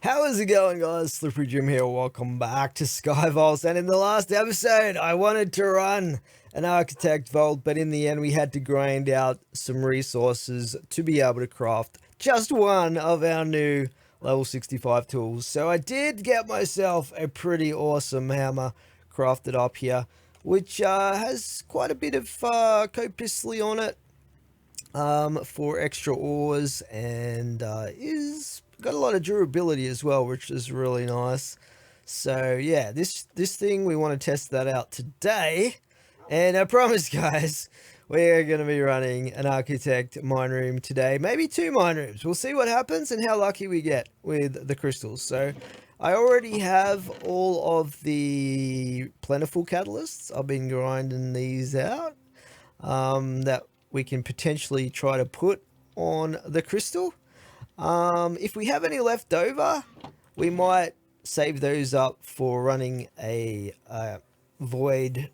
How is it going, guys? Slippery Jim here. Welcome back to Sky Vaults. And in the last episode, I wanted to run an Architect Vault, but in the end, we had to grind out some resources to be able to craft just one of our new level 65 tools. So I did get myself a pretty awesome hammer crafted up here, which has quite a bit of copiously on it for extra ores, and is got a lot of durability as well, which is really nice. So yeah, this thing, we want to test that out today, and I promise, guys, we're going to be running an Architect mine room today, maybe two mine rooms. We'll see what happens and how lucky we get with the crystals. So I already have all of the plentiful catalysts. I've been grinding these out, that we can potentially try to put on the crystal. If we have any left over, we might save those up for running a void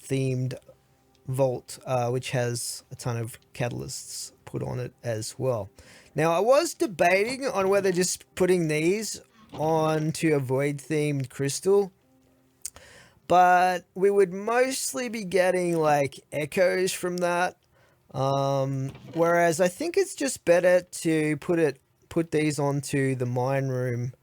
themed vault, which has a ton of catalysts put on it as well. Now, I was debating on whether just putting these onto a void themed crystal, but we would mostly be getting like echoes from that. Whereas I think it's just better to put these onto the mine room,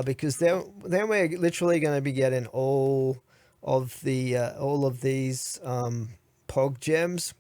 because then we're literally going to be getting all of these pog gems.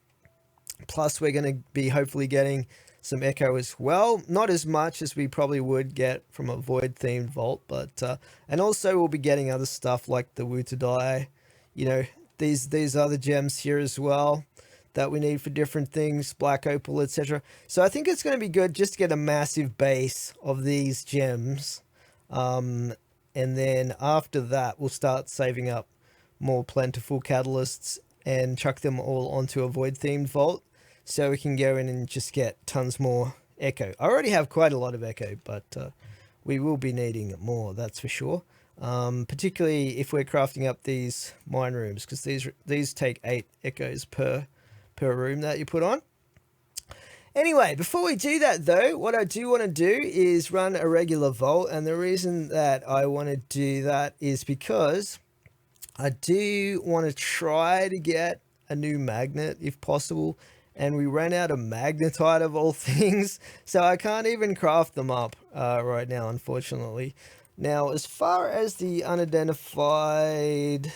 Plus, we're going to be hopefully getting some echo as well. Not as much as we probably would get from a void themed vault, but and also we'll be getting other stuff like the Wu to die, you know, these other gems here as well that we need for different things, black opal, etc. So I think it's going to be good just to get a massive base of these gems, and then after that we'll start saving up more plentiful catalysts and chuck them all onto a void themed vault, so we can go in and just get tons more echo. I already have quite a lot of echo, but we will be needing more, that's for sure. Particularly if we're crafting up these mine rooms, because these take 8 echoes per room that you put on. Anyway, before we do that though, what I do want to do is run a regular vault, and the reason that I want to do that is because I do want to try to get a new magnet if possible, and we ran out of magnetite of all things, so I can't even craft them up right now, unfortunately. Now, as far as the unidentified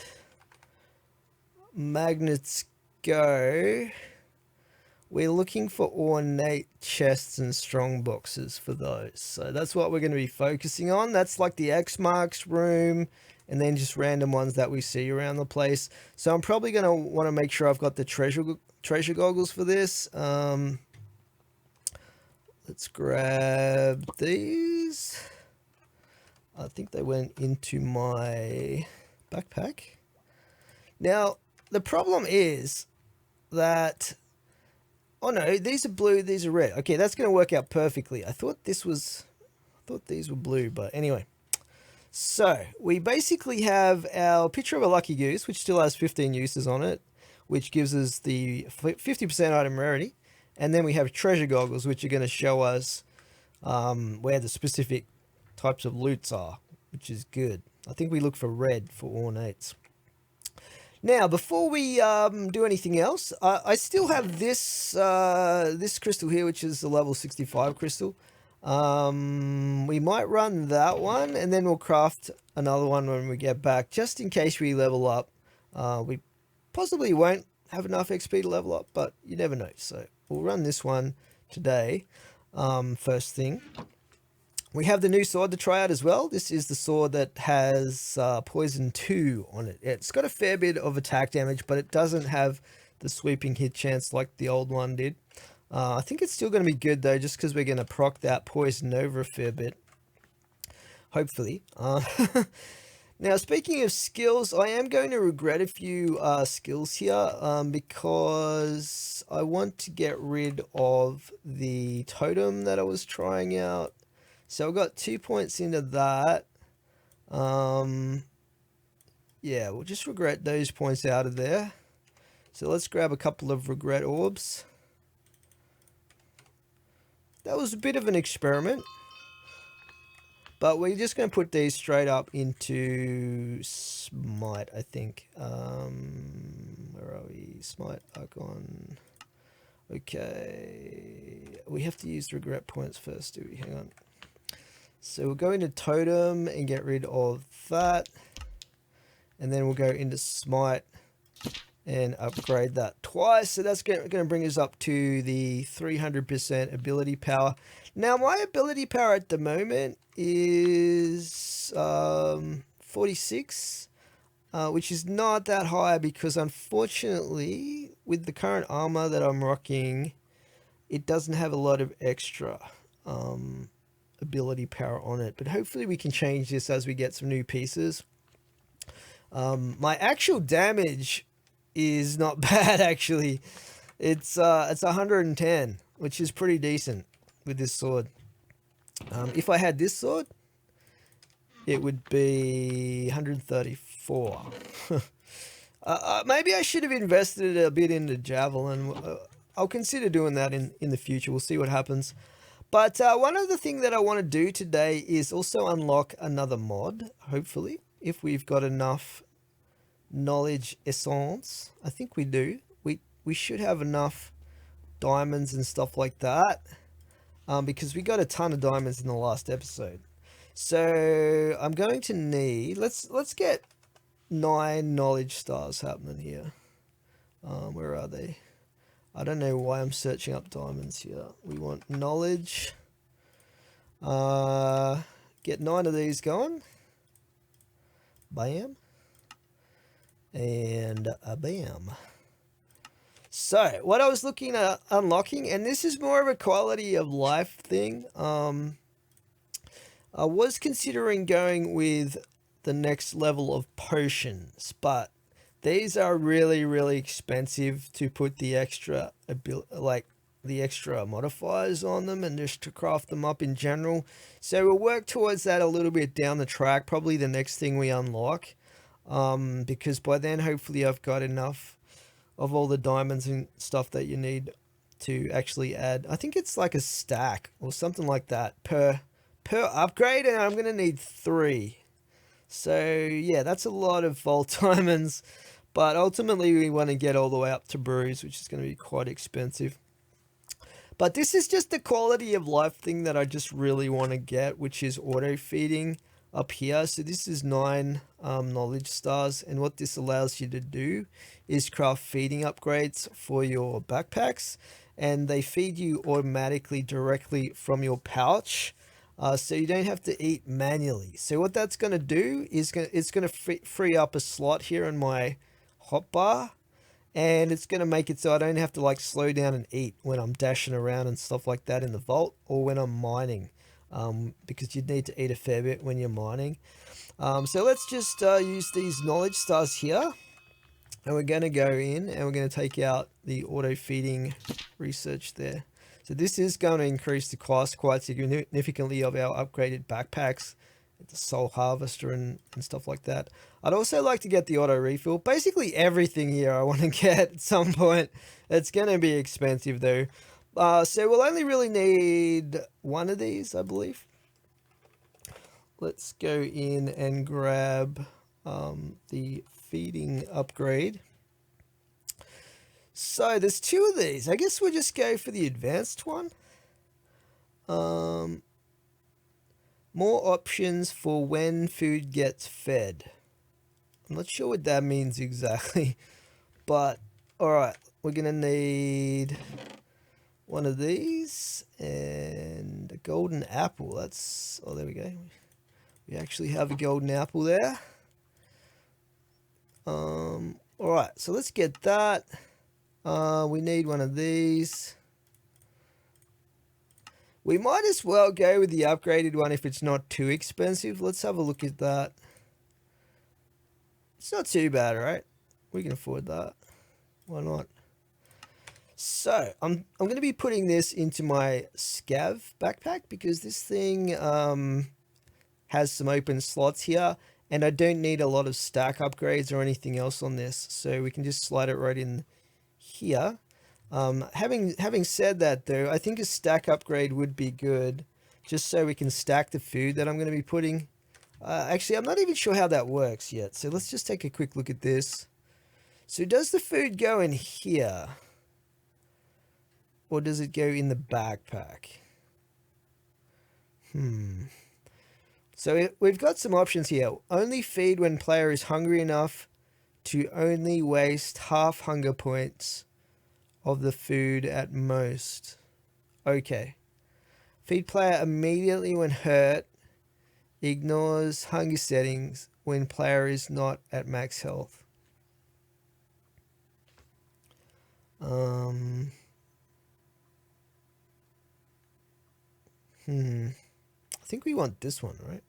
magnets go, we're looking for ornate chests and strong boxes for those. So that's what we're going to be focusing on. That's like the X marks room, and then just random ones that we see around the place. So I'm probably going to want to make sure I've got the treasure goggles for this. Let's grab these. I think they went into my backpack. Now, the problem is that, oh no, these are blue, these are red. Okay, that's going to work out perfectly. I thought these were blue, but anyway. So, we basically have our picture of a lucky goose, which still has 15 uses on it, which gives us the 50% item rarity. And then we have treasure goggles, which are going to show us where the specific types of loots are, which is good. I think we look for red for ornates. Now, before we do anything else, I still have this this crystal here, which is the level 65 crystal. We might run that one, and then we'll craft another one when we get back, just in case we level up. We possibly won't have enough XP to level up, but you never know. So we'll run this one today, first thing. We have the new sword to try out as well. This is the sword that has poison 2 on it. It's got a fair bit of attack damage, but it doesn't have the sweeping hit chance like the old one did. I think it's still going to be good though, just because we're going to proc that poison over a fair bit, hopefully. Now, speaking of skills, I am going to regret a few skills here, because I want to get rid of the totem that I was trying out. So I got 2 points into that. Yeah, we'll just regret those points out of there. So let's grab a couple of regret orbs. That was a bit of an experiment. But we're just going to put these straight up into Smite, I think. Where are we? Smite icon. Okay. We have to use regret points first, do we? Hang on. So we'll go into Totem and get rid of that. And then we'll go into Smite and upgrade that twice. So that's going to bring us up to the 300% ability power. Now, my ability power at the moment is 46, which is not that high because, unfortunately, with the current armor that I'm rocking, it doesn't have a lot of extra ability power on it. But hopefully we can change this as we get some new pieces. My actual damage is not bad, actually. It's 110, which is pretty decent with this sword. If I had this sword, it would be 134. Maybe I should have invested a bit into Javelin. I'll consider doing that in the future. We'll see what happens. But one other thing that I want to do today is also unlock another mod, hopefully, if we've got enough knowledge essence. I think we do. We should have enough diamonds and stuff like that, because we got a ton of diamonds in the last episode. So I'm going to need, let's get 9 knowledge stars happening here. Where are they? I don't know why I'm searching up diamonds here. We want knowledge. Get 9 of these going. Bam. And a bam. So, what I was looking at unlocking, and this is more of a quality of life thing. I was considering going with the next level of potions, but these are really, really expensive to put the extra the extra modifiers on them and just to craft them up in general. So we'll work towards that a little bit down the track, probably the next thing we unlock. Because by then hopefully I've got enough of all the diamonds and stuff that you need to actually add. I think it's like a stack or something like that per upgrade, and I'm going to need 3. So yeah, that's a lot of vault diamonds, but ultimately we want to get all the way up to brews, which is going to be quite expensive. But this is just the quality of life thing that I just really want to get, which is auto feeding up here. So this is 9 knowledge stars, and what this allows you to do is craft feeding upgrades for your backpacks, and they feed you automatically directly from your pouch, so you don't have to eat manually. So what that's going to do is it's going to free up a slot here in my hotbar, and it's going to make it so I don't have to like slow down and eat when I'm dashing around and stuff like that in the vault, or when I'm mining. Because you'd need to eat a fair bit when you're mining. So let's just use these knowledge stars here, and we're going to go in and we're going to take out the auto feeding research there. So this is going to increase the cost quite significantly of our upgraded backpacks, the soul harvester and stuff like that. I'd also like to get the auto refill. Basically everything here I want to get at some point. It's going to be expensive though. So we'll only really need 1 of these, I believe. Let's go in and grab the feeding upgrade. So there's 2 of these. I guess we'll just go for the advanced one. More options for when food gets fed. I'm not sure what that means exactly, but alright, we're going to need 1 of these and a golden apple. That's, oh, there we go. We actually have a golden apple there. Alright, so let's get that. We need 1 of these. We might as well go with the upgraded one if it's not too expensive. Let's have a look at that. It's not too bad, right? We can afford that. Why not? So I'm going to be putting this into my scav backpack because this thing has some open slots here, and I don't need a lot of stack upgrades or anything else on this, so we can just slide it right in here. Having said that though, I think a stack upgrade would be good just so we can stack the food that I'm going to be putting. Actually, I'm not even sure how that works yet. So let's just take a quick look at this. So does the food go in here? Or does it go in the backpack? So we've got some options here. Only feed when player is hungry enough to only waste half hunger points of the food at most. Okay. Feed player immediately when hurt. Ignores hunger settings when player is not at max health. I think we want this one, right?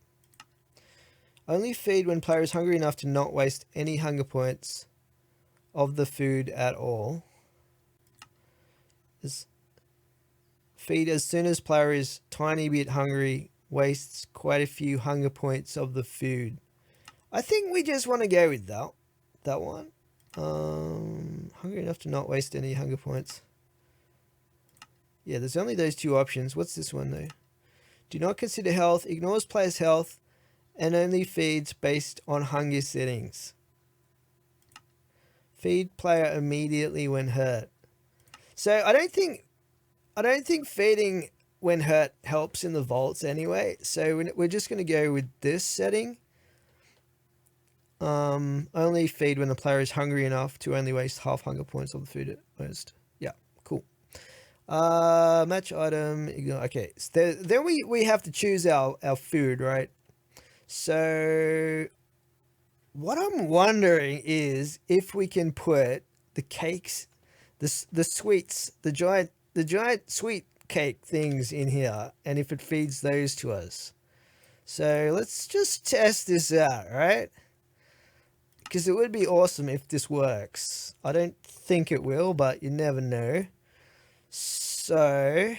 Only feed when player is hungry enough to not waste any hunger points of the food at all. Feed as soon as player is tiny bit hungry, wastes quite a few hunger points of the food. I think we just want to go with that one. Hungry enough to not waste any hunger points. Yeah, there's only those two options. What's this one though? Do not consider health, ignores player's health, and only feeds based on hunger settings. Feed player immediately when hurt. So I don't think feeding when hurt helps in the vaults anyway. So we're just going to go with this setting. Only feed when the player is hungry enough to only waste half hunger points of the food at most. Yeah, cool. Match item, ignore. Okay, so then we have to choose our food, right? So what I'm wondering is if we can put the cakes, the sweets, the giant sweet cake things in here, and if it feeds those to us. So let's just test this out, right? Because it would be awesome if this works. I don't think it will, but you never know. So,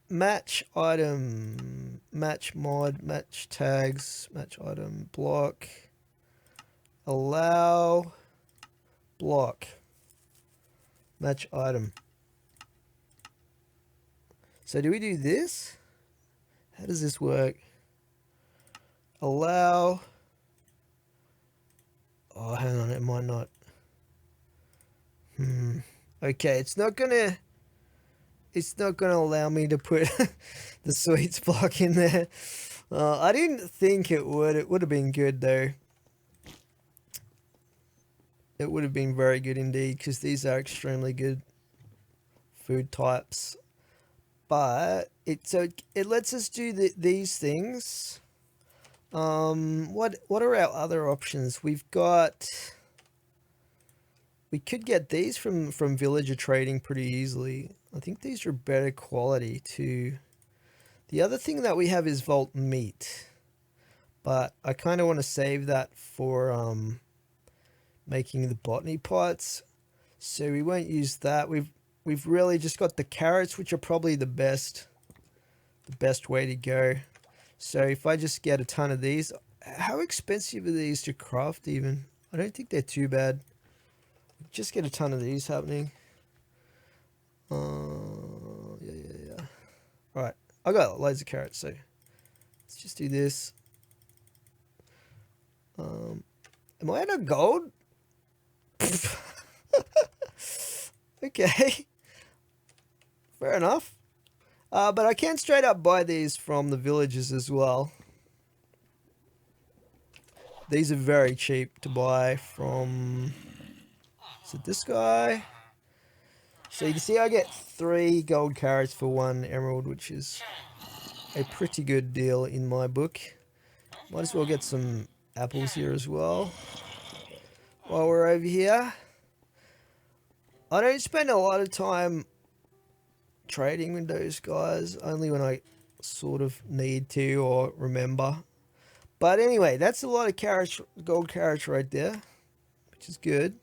match item, match mod, match tags, match item, block, allow, block, match item. So do we do this? How does this work? Allow. Oh, hang on, it might not. Okay, it's not gonna allow me to put the sweets block in there. I didn't think it would. It would have been good though. It would have been very good indeed, because these are extremely good food types. But it lets us do these things. What are our other options? We could get these from villager trading pretty easily. I think these are better quality too. The other thing that we have is vault meat, but I kind of want to save that for making the botany pots, so we won't use that. We've really just got the carrots, which are probably the best way to go. So if I just get a ton of these, how expensive are these to craft even? I don't think they're too bad. Just get a ton of these happening. Yeah. Alright, I got loads of carrots, so let's just do this. Am I out of gold? Okay. Fair enough. But I can straight up buy these from the villagers as well. These are very cheap to buy from... Is it this guy? So you can see I get 3 gold carrots for 1 emerald, which is a pretty good deal in my book. Might as well get some apples here as well while we're over here. I don't spend a lot of time trading with those guys, only when I sort of need to or remember. But anyway, that's a lot of carrots, gold carrots right there, which is good.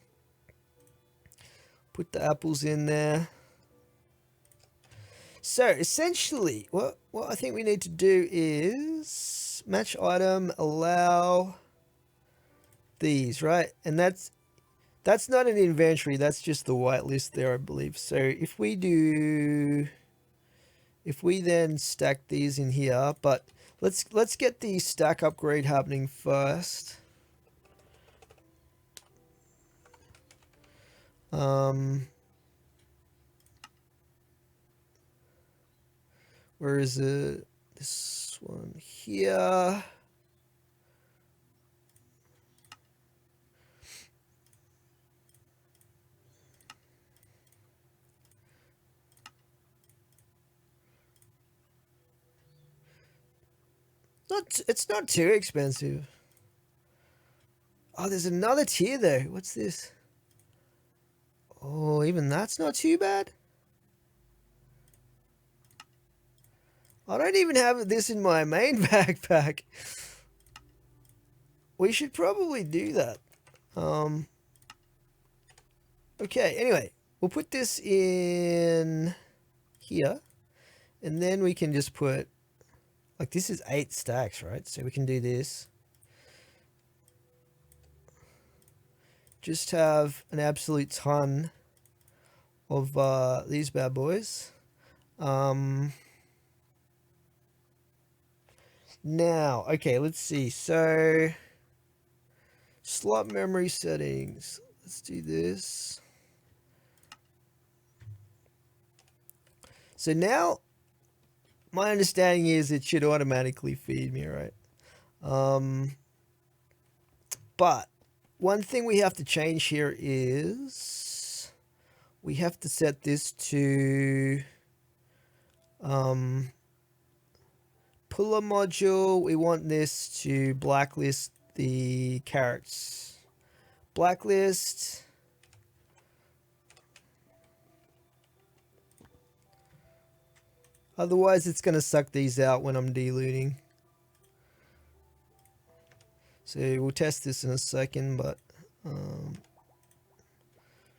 Put the apples in there. So essentially, what I think we need to do is match item, allow these, right? And that's That's not an inventory, that's just the whitelist there, I believe. So if we then stack these in here, but let's get the stack upgrade happening first. Where is it? This one here. It's not too expensive. Oh, there's another tier though. What's this? Oh, even that's not too bad. I don't even have this in my main backpack. We should probably do that. Okay, anyway, we'll put this in here. And then we can just put, like, this is 8 stacks, right? So we can do this. Just have an absolute ton of these bad boys. Now, okay, let's see. So, slot memory settings. Let's do this. So now, my understanding is it should automatically feed me, right? But one thing we have to change here is we have to set this to puller module. We want this to blacklist the carrots. Blacklist. Otherwise, it's going to suck these out when I'm diluting. So we'll test this in a second, but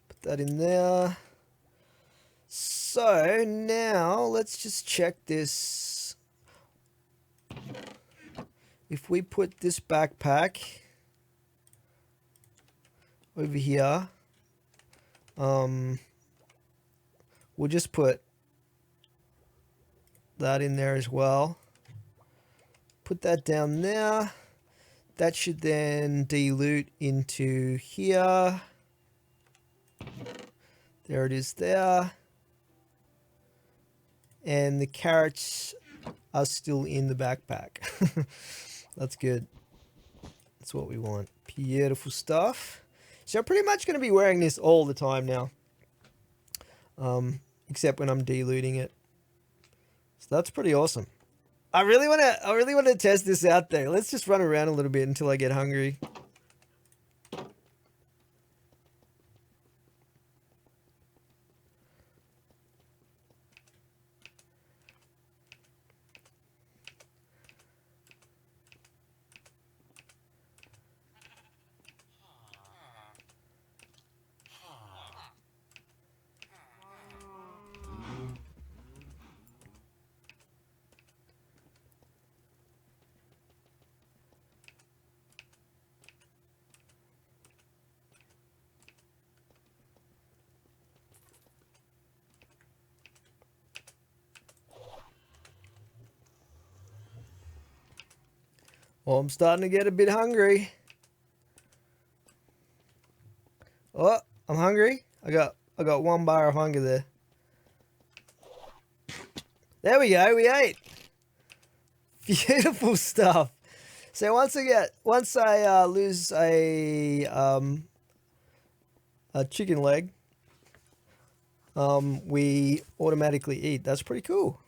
put that in there. So now let's just check this. If we put this backpack over here, we'll just put that in there as well. Put that down there. That should then dilute into here. There it is there. And the carrots are still in the backpack. That's good. That's what we want. Beautiful stuff. So I'm pretty much going to be wearing this all the time now. Except when I'm diluting it. So that's pretty awesome. I really want to test this out though. Let's just run around a little bit until I get hungry. Well, I'm starting to get a bit hungry. Oh, I'm hungry. I got 1 bar of hunger there. There we go. We ate. Beautiful stuff. So once I lose a chicken leg, we automatically eat. That's pretty cool.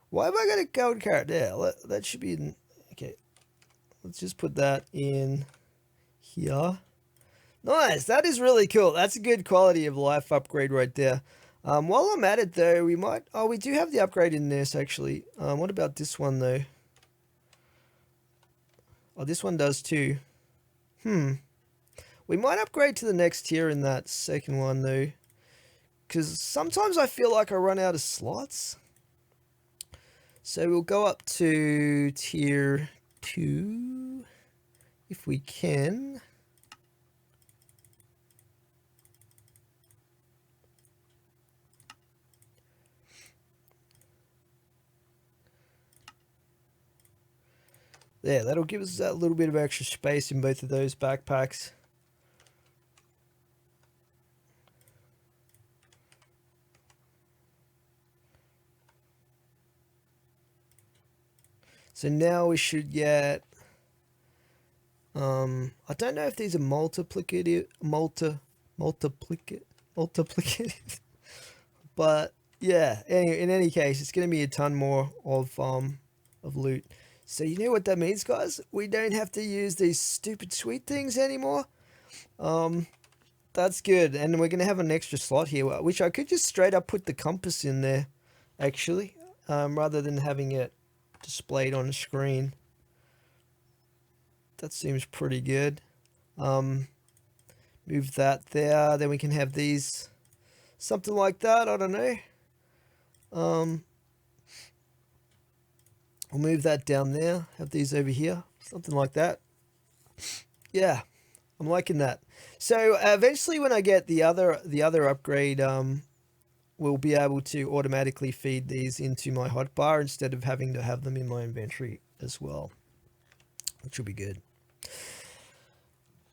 Why have I got a gold carrot there? That should be in. Okay. Let's just put that in here. Nice. That is really cool. That's a good quality of life upgrade right there. While I'm at it though, we might... Oh, we do have the upgrade in this actually. What about this one though? Oh, this one does too. We might upgrade to the next tier in that second one though. Because sometimes I feel like I run out of slots. So we'll go up to tier 2 if we can. There, that'll give us that little bit of extra space in both of those backpacks. So now we should get, I don't know if these are multiplicative, but yeah, anyway, in any case, it's going to be a ton more of loot. So you know what that means, guys? We don't have to use these stupid sweet things anymore. That's good. And we're going to have an extra slot here, which I could just straight up put the compass in there, actually, rather than having it displayed on the screen. That seems pretty good. Move that there. Then we can have these, something like that. I don't know. We'll move that down there. Have these over here. Something like that. Yeah, I'm liking that. So eventually when I get the other upgrade, we'll be able to automatically feed these into my hotbar instead of having to have them in my inventory as well, which will be good.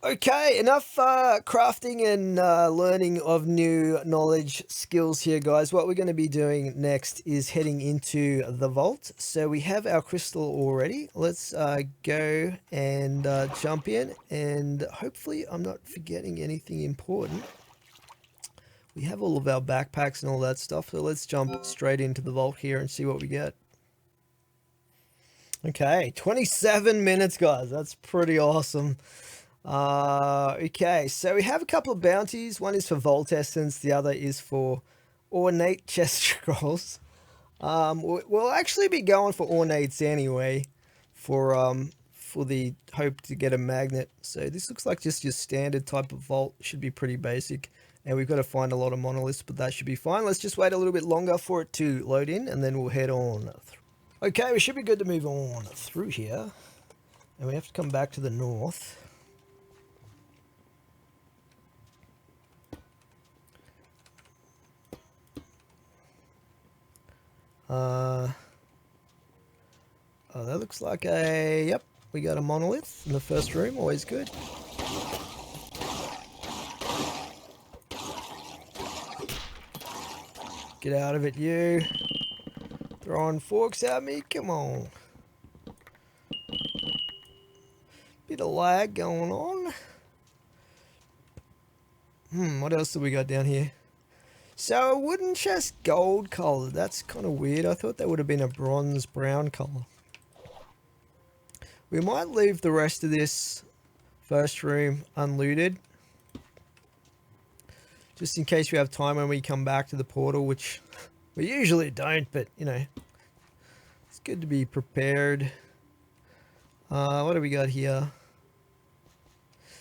Okay, enough crafting and learning of new knowledge skills here, guys. What we're going to be doing next is heading into the vault. So we have our crystal already. Let's go and jump in, and hopefully I'm not forgetting anything important. We have all of our backpacks and all that stuff, so let's jump straight into the vault here and see what we get. Okay, 27 minutes, guys. That's pretty awesome. Okay, so we have a couple of bounties. One is for Vault Essence, the other is for Ornate Chest Scrolls. We'll actually be going for Ornates anyway, for the hope to get a magnet. So this looks like just your standard type of vault. Should be pretty basic. And we've got to find a lot of monoliths, but that should be fine. Let's just wait a little bit longer for it to load in, and then we'll head on. Okay, we should be good to move on through here. And we have to come back to the north. Oh, that looks like a, yep, we got a monolith in the first room, always good. Get out of it, you. Throwing forks at me, come on. Bit of lag going on. What else do we got down here? So a wooden chest gold color, that's kind of weird. I thought that would have been a bronze brown color. We might leave the rest of this first room unlooted, just in case we have time when we come back to the portal, which we usually don't, but you know, it's good to be prepared. What do we got here?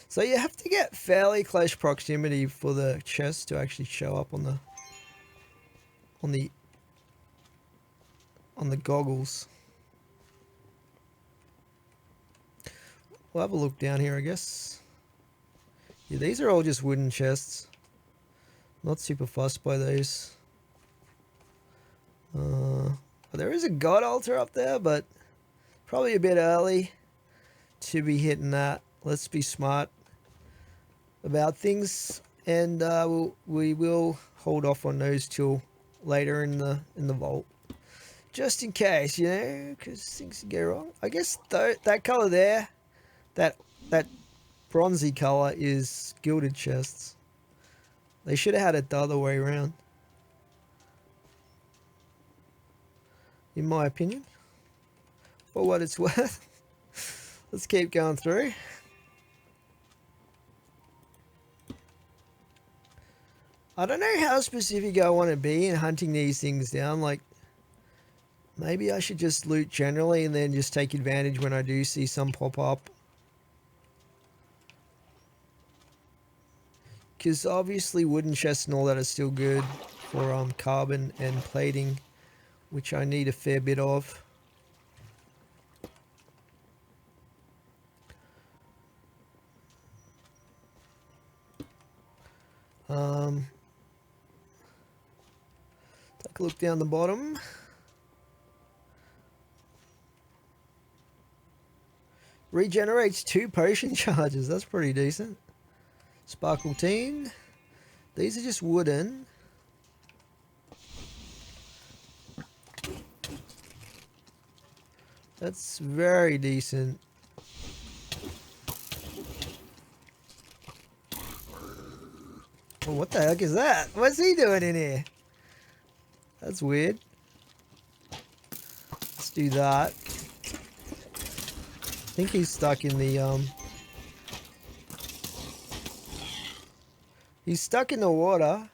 So you have to get fairly close proximity for the chest to actually show up on the goggles. We'll have a look down here, I guess. Yeah, these are all just wooden chests. Not super fussed by those. There is a god altar up there, but probably a bit early to be hitting that. Let's be smart about things, and we will hold off on those till later in the vault, just in case, you know, because things can go wrong. I guess that color there, that bronzy color, is gilded chests. They should have had it the other way around, in my opinion. For what it's worth. Let's keep going through. I don't know how specific I want to be in hunting these things down. Like, maybe I should just loot generally and then just take advantage when I do see some pop up. Because obviously wooden chests and all that are still good for carbon and plating, which I need a fair bit of. Take a look down the bottom. Regenerates 2 potion charges. That's pretty decent. Sparkle Teen. These are just wooden. That's very decent. Well, what the heck is that? What's he doing in here? That's weird. Let's do that. I think he's stuck in the he's stuck in the water.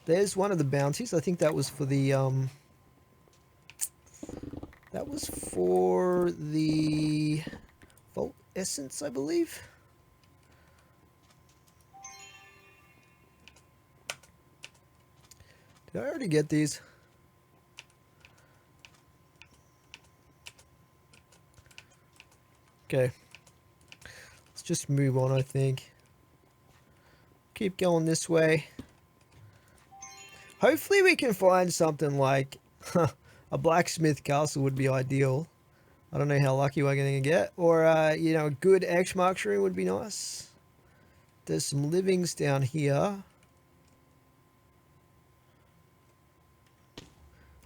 There's one of the bounties. I think that was for the Vault Essence, I believe. Did I already get these? Okay. Let's just move on, I think. Keep going this way. Hopefully we can find something like a blacksmith castle would be ideal. I don't know how lucky we're going to get. Or, you know, a good X mark room would be nice. There's some livings down here.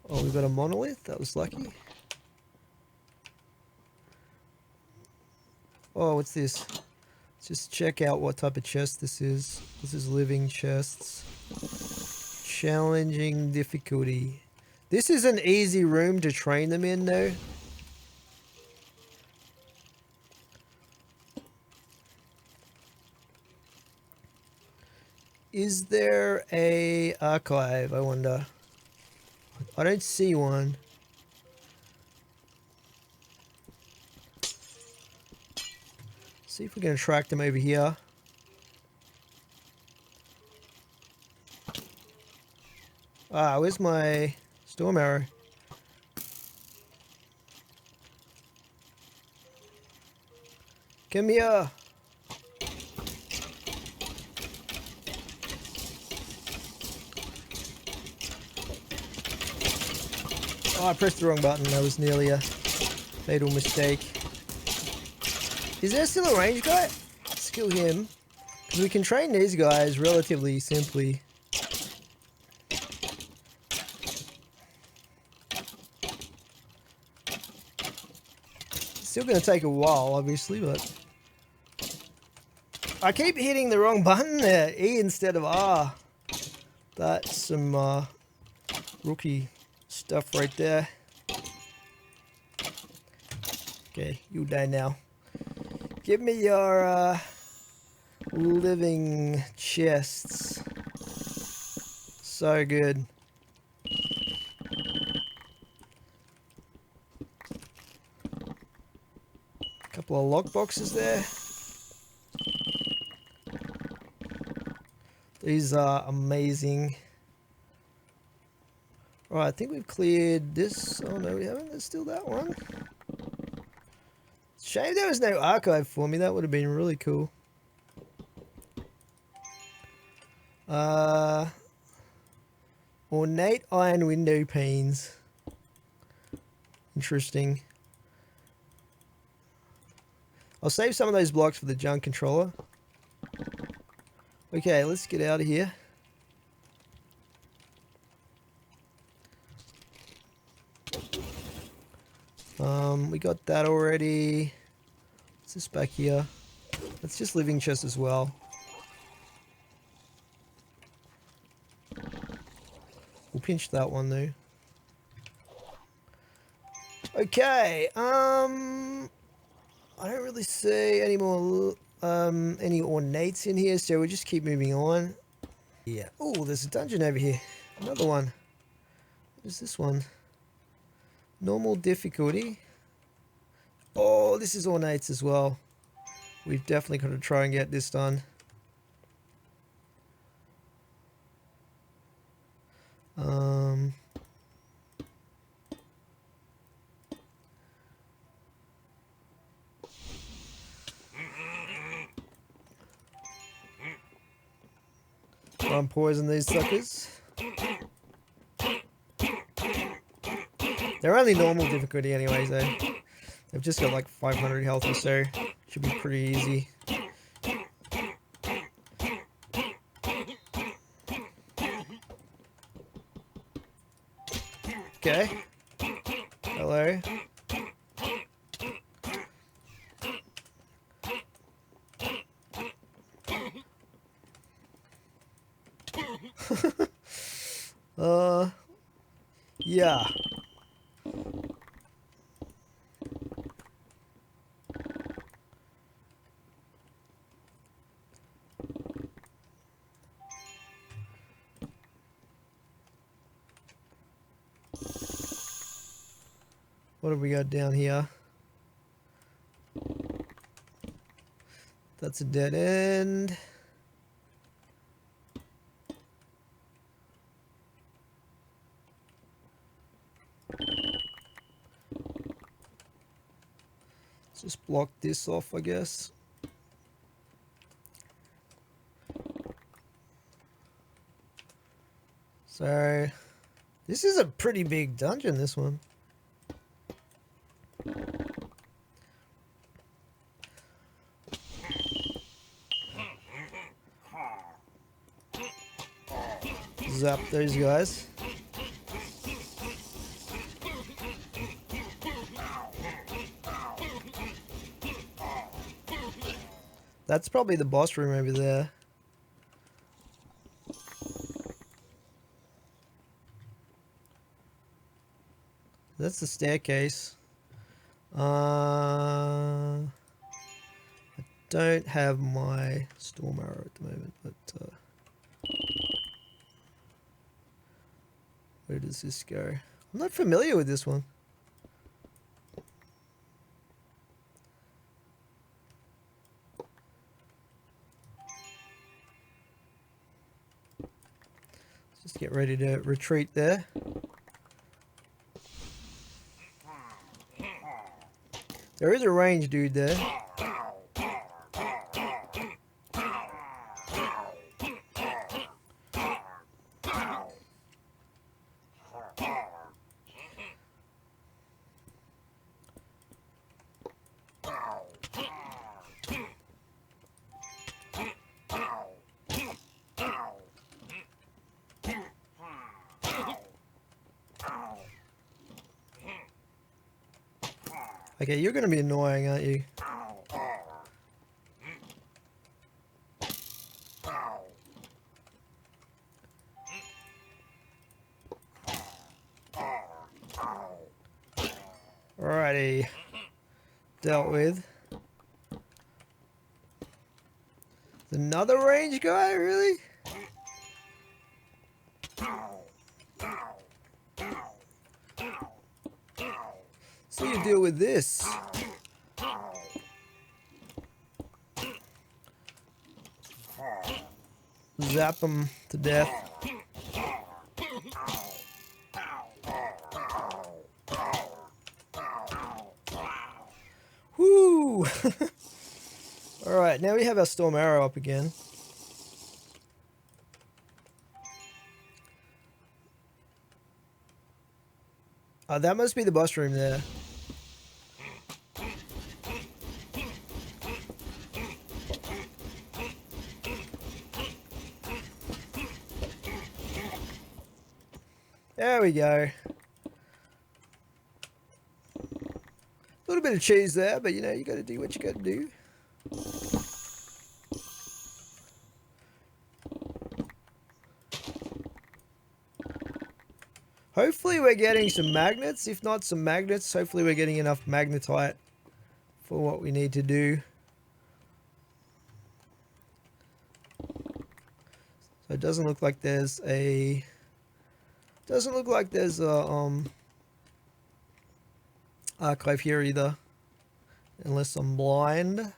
Oh, we've got a monolith. That was lucky. Oh, what's this? Let's just check out what type of chest this is. This is living chests. Challenging difficulty. This is an easy room to train them in, though. Is there a archive, I wonder? I don't see one. See if we can attract them over here. Ah, where's my storm arrow? Come here. Oh, I pressed the wrong button. That was nearly a fatal mistake. Is there still a range guy? Let's kill him. Because we can train these guys relatively simply. Still going to take a while, obviously, but... I keep hitting the wrong button there. E instead of R. That's some rookie stuff right there. Okay, you die now. Give me your living chests. So good. Couple of lock boxes there. These are amazing. Right, I think we've cleared this. Oh no, we haven't. There's still that one. Shame there was no archive for me. That would have been really cool. Ornate iron window panes. Interesting. I'll save some of those blocks for the junk controller. Okay, let's get out of here. We got that already. What's this back here? That's just living chest as well. We'll pinch that one though. Okay, I don't really see any more any ornates in here, so we'll just keep moving on. Yeah. Oh, there's a dungeon over here. Another one. What is this one? Normal difficulty. Oh, this is ornates as well. We've definitely got to try and get this done. Try and poison these suckers. They're only normal difficulty anyways, though. They've just got like 500 health or so. Should be pretty easy. Okay. Hello. Yeah. What have we got down here? That's a dead end. Let's just block this off, I guess. So, this is a pretty big dungeon, this one. Zap those guys. That's probably the boss room over there. That's the staircase. I don't have my storm arrow at the moment, but where does this go? I'm not familiar with this one. Let's just get ready to retreat there. There is a range dude there. Okay, you're going to be annoying, aren't you? Alrighty. Dealt with. Another range guy, really? So you deal with this. Zap him to death. Woo! Alright, now we have our storm arrow up again. That must be the boss room there. There we go. A little bit of cheese there, but you know, you gotta do what you gotta do. Hopefully we're getting some magnets. If not some magnets, hopefully we're getting enough magnetite for what we need to do. So it doesn't look like there's a... Doesn't look like there's a archive here either, unless I'm blind.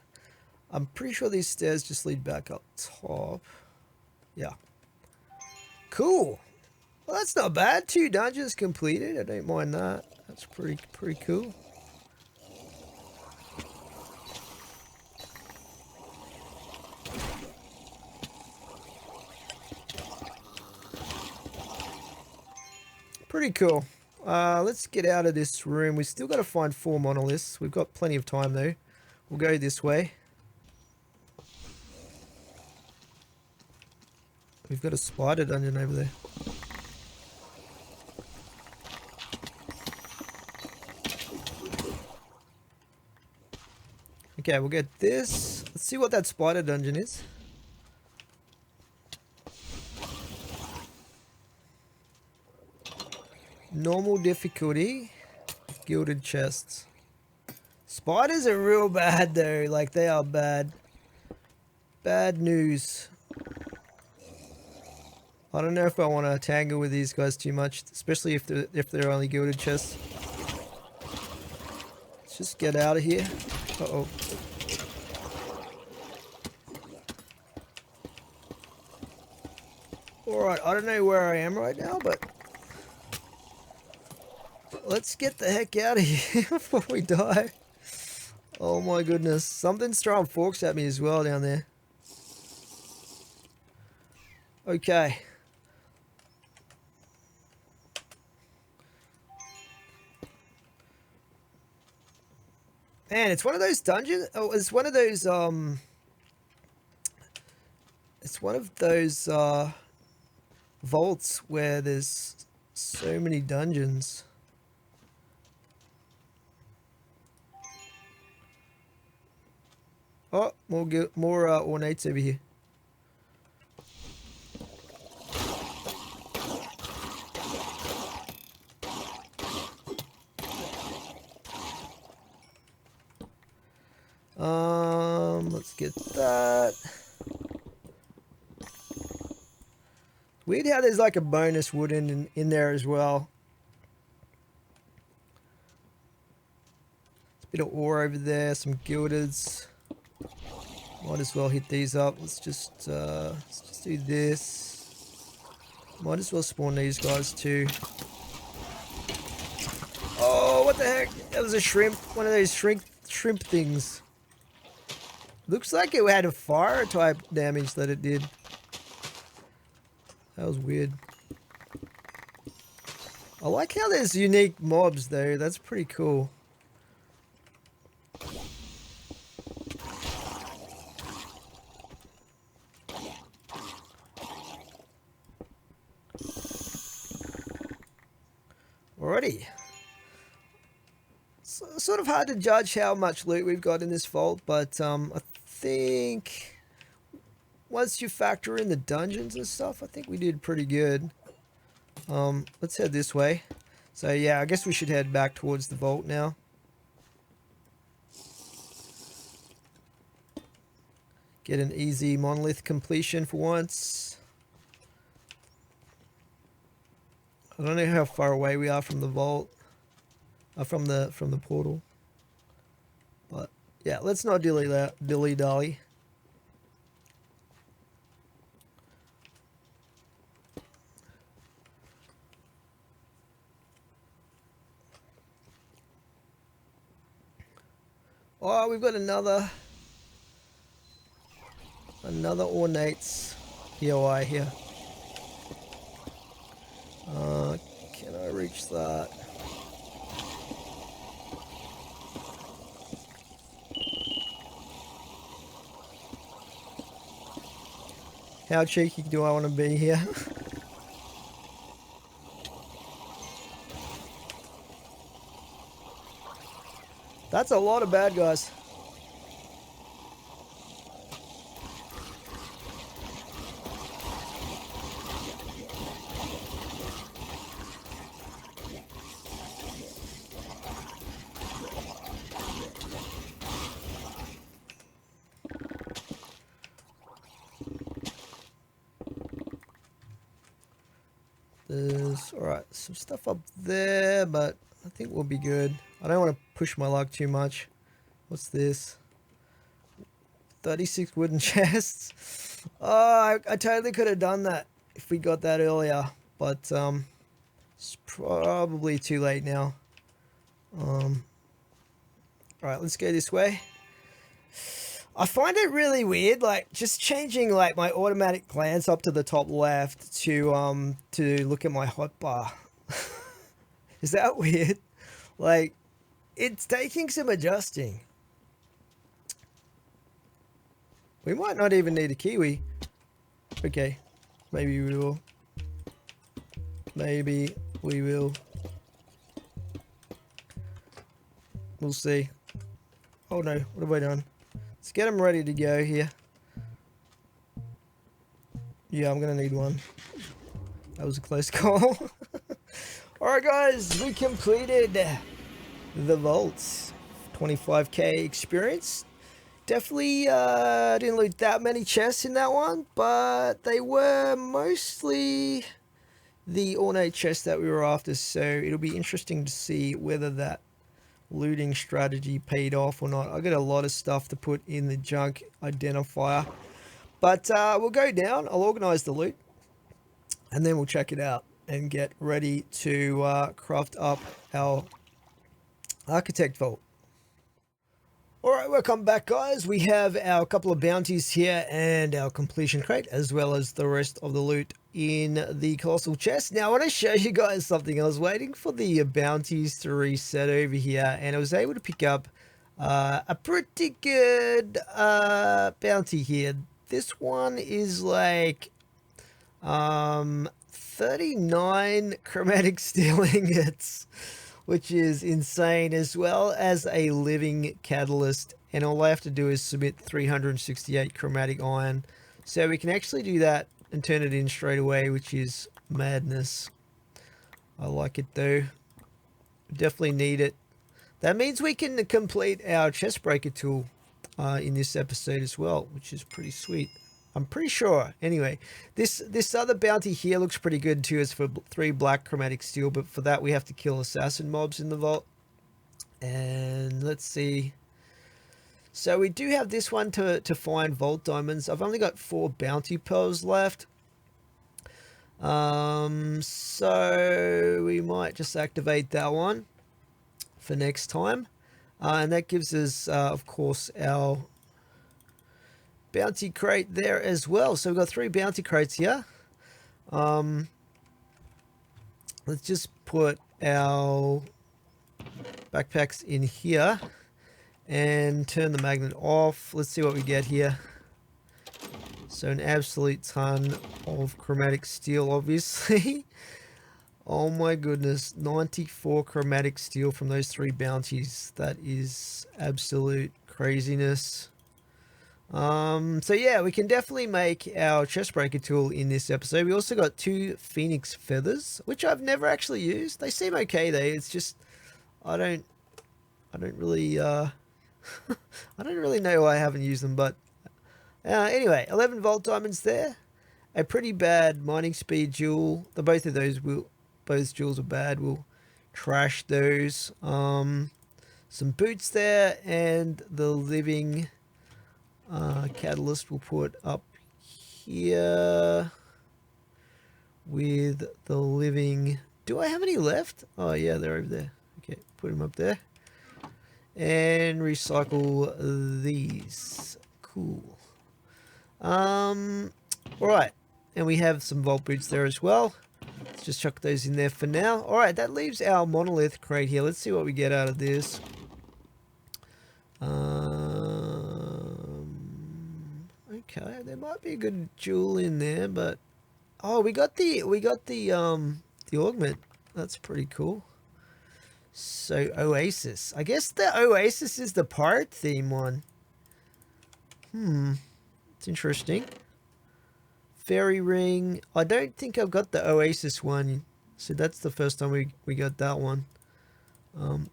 I'm pretty sure these stairs just lead back up top. Yeah. Cool. Well, that's not bad. 2 dungeons completed. I don't mind that. That's pretty cool. Pretty cool. Let's get out of this room. We've still got to find 4 monoliths. We've got plenty of time though. We'll go this way. We've got a spider dungeon over there. Okay, we'll get this. Let's see what that spider dungeon is. Normal difficulty. Gilded chests. Spiders are real bad though. Like, they are bad. Bad news. I don't know if I want to tangle with these guys too much, especially if they're only gilded chests. Let's just get out of here. Uh-oh. Alright, I don't know where I am right now, but let's get the heck out of here before we die. Oh my goodness. Something's throwing forks at me as well down there. Okay. Man, it's one of those dungeons. Oh, it's one of those it's one of those vaults where there's so many dungeons. Oh, more ornates over here. Let's get that. Weird how there's like a bonus wood in there as well. There's a bit of ore over there, some gildeds. Might as well hit these up. Let's just do this. Might as well spawn these guys too. Oh, what the heck? That was a shrimp. One of those shrimp things. Looks like it had a fire type damage that it did. That was weird. I like how there's unique mobs though. That's pretty cool. Alrighty. It's sort of hard to judge how much loot we've got in this vault, but I think once you factor in the dungeons and stuff, I think we did pretty good. Let's head this way. So yeah, I guess we should head back towards the vault now. Get an easy monolith completion for once. I don't know how far away we are from the vault, from the portal. But yeah, let's not dilly-dally. Oh, we've got another ornates POI here. Can I reach that? How cheeky do I want to be here? That's a lot of bad guys. There's, alright, some stuff up there, but I think we'll be good. I don't want to push my luck too much. What's this? 36 wooden chests. Oh, I totally could have done that if we got that earlier, but it's probably too late now. Alright, let's go this way. I find it really weird, like just changing like my automatic glance up to the top left to look at my hotbar. Is that weird? Like, it's taking some adjusting. We might not even need a kiwi. Okay, maybe we will. Maybe we will. We'll see. Oh no, what have I done? Let's get them ready to go here. Yeah, I'm gonna need one. That was a close call. Alright guys, we completed the vaults. 25k experience. Definitely didn't loot that many chests in that one, but they were mostly the ornate chests that we were after, so it'll be interesting to see whether that looting strategy paid off or not. I got a lot of stuff to put in the junk identifier, but we'll go down, I'll organize the loot, and then we'll check it out and get ready to craft up our architect vault. Alright, welcome back guys. We have our couple of bounties here and our completion crate, as well as the rest of the loot in the colossal chest. Now I want to show you guys something. I was waiting for the bounties to reset over here, and I was able to pick up a pretty good bounty here. This one is like 39 chromatic steel ingots, which is insane, as well as a living catalyst, and all I have to do is submit 368 chromatic iron, so we can actually do that and turn it in straight away, which is madness. I like it though, definitely need it. That means we can complete our Chestbreaker tool in this episode as well, which is pretty sweet. I'm pretty sure. Anyway, this other bounty here looks pretty good too. It's for 3 black chromatic steel, but for that we have to kill assassin mobs in the vault. And let's see. So we do have this one to find vault diamonds. I've only got 4 bounty pearls left. So we might just activate that one for next time. And that gives us, of course, our bounty crate there as well. So we've got 3 bounty crates here. Let's just put our backpacks in here and turn the magnet off. Let's see what we get here. So an absolute ton of chromatic steel, obviously. Oh my goodness, 94 chromatic steel from those 3 bounties. That is absolute craziness. So yeah, we can definitely make our Chestbreaker tool in this episode. We also got 2 phoenix feathers, which I've never actually used. They seem okay though. It's just I don't really I don't really know why I haven't used them, but anyway, 11 vault diamonds there. A pretty bad mining speed jewel. Both jewels are bad. We'll trash those. Some boots there, and the living catalyst we'll put up here with the living. Do I have any left? Oh yeah, they're over there. Okay, put them up there and recycle these. Cool. All right, and we have some vault boots there as well. Let's just chuck those in there for now. All right, that leaves our monolith crate here. Let's see what we get out of this. Okay, there might be a good jewel in there, but oh, we got the augment. That's pretty cool. So Oasis. I guess the Oasis is the pirate theme one. It's interesting. Fairy ring. I don't think I've got the Oasis one, so that's the first time we got that one.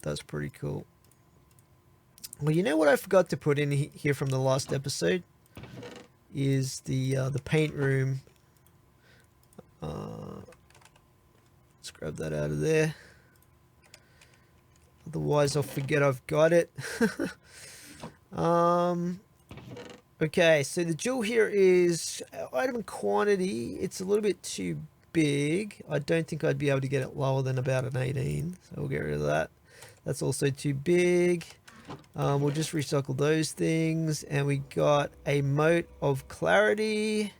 That's pretty cool. Well, you know what I forgot to put in here from the last episode is the paint room. Let's grab that out of there. Otherwise, I'll forget I've got it. Okay, so the jewel here is item quantity. It's a little bit too big. I don't think I'd be able to get it lower than about an 18. So we'll get rid of that. That's also too big. We'll just recycle those things. And we got a mote of clarity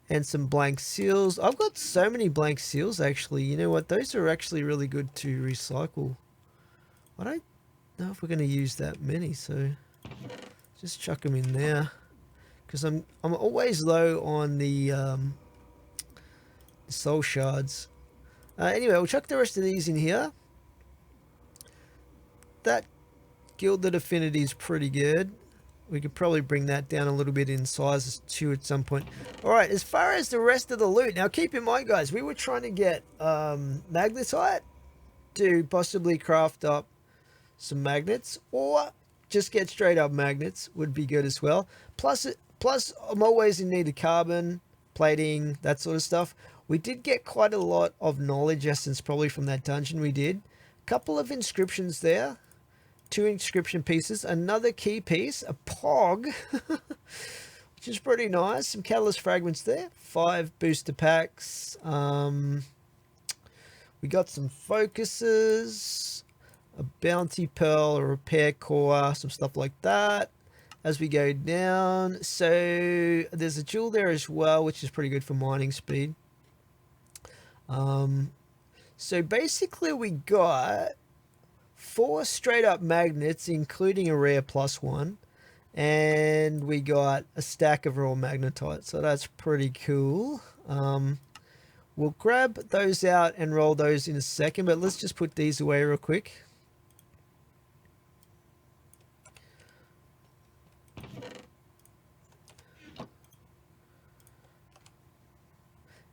and some blank seals. I've got so many blank seals actually. You know what? Those are actually really good to recycle. I don't know if we're going to use that many, so just chuck them in there because I'm always low on the soul shards. Anyway, we'll chuck the rest of these in here. That Gilded Affinity is pretty good. We could probably bring that down a little bit in size too at some point. Alright, as far as the rest of the loot, now keep in mind guys, we were trying to get magnetite to possibly craft up some magnets, or just get straight up magnets would be good as well. Plus I'm always in need of carbon, plating, that sort of stuff. We did get quite a lot of knowledge essence probably from that dungeon we did. Couple of inscriptions there. 2 inscription pieces, another key piece, a pog, which is pretty nice. Some catalyst fragments there. 5 booster packs. We got some focuses, a bounty pearl, a repair core, some stuff like that. As we go down, so there's a jewel there as well, which is pretty good for mining speed. So basically we got 4 straight up magnets, including a rare +1, and we got a stack of raw magnetite, so that's pretty cool. We'll grab those out and roll those in a second, but let's just put these away real quick.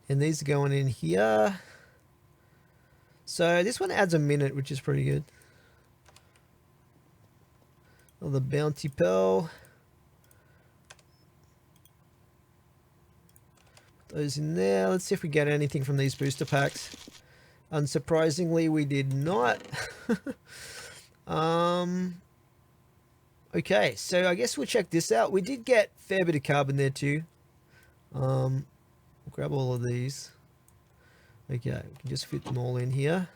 And these are going in here. So this one adds a minute, which is pretty good. The bounty pearl. Put those in there. Let's see if we get anything from these booster packs. Unsurprisingly, we did not. Okay, so I guess we'll check this out. We did get a fair bit of carbon there too. We'll grab all of these. Okay, we can just fit them all in here.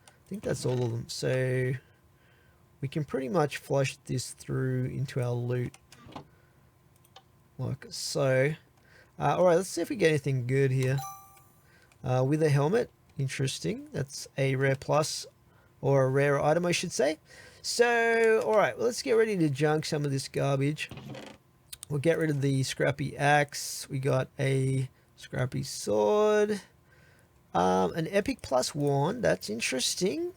I think that's all of them. So we can pretty much flush this through into our loot like so. Alright, let's see if we get anything good here. With a helmet, interesting. That's a rare plus, or a rare item I should say. So alright, well, let's get ready to junk some of this garbage. We'll get rid of the scrappy axe. We got a scrappy sword. An epic +1, that's interesting.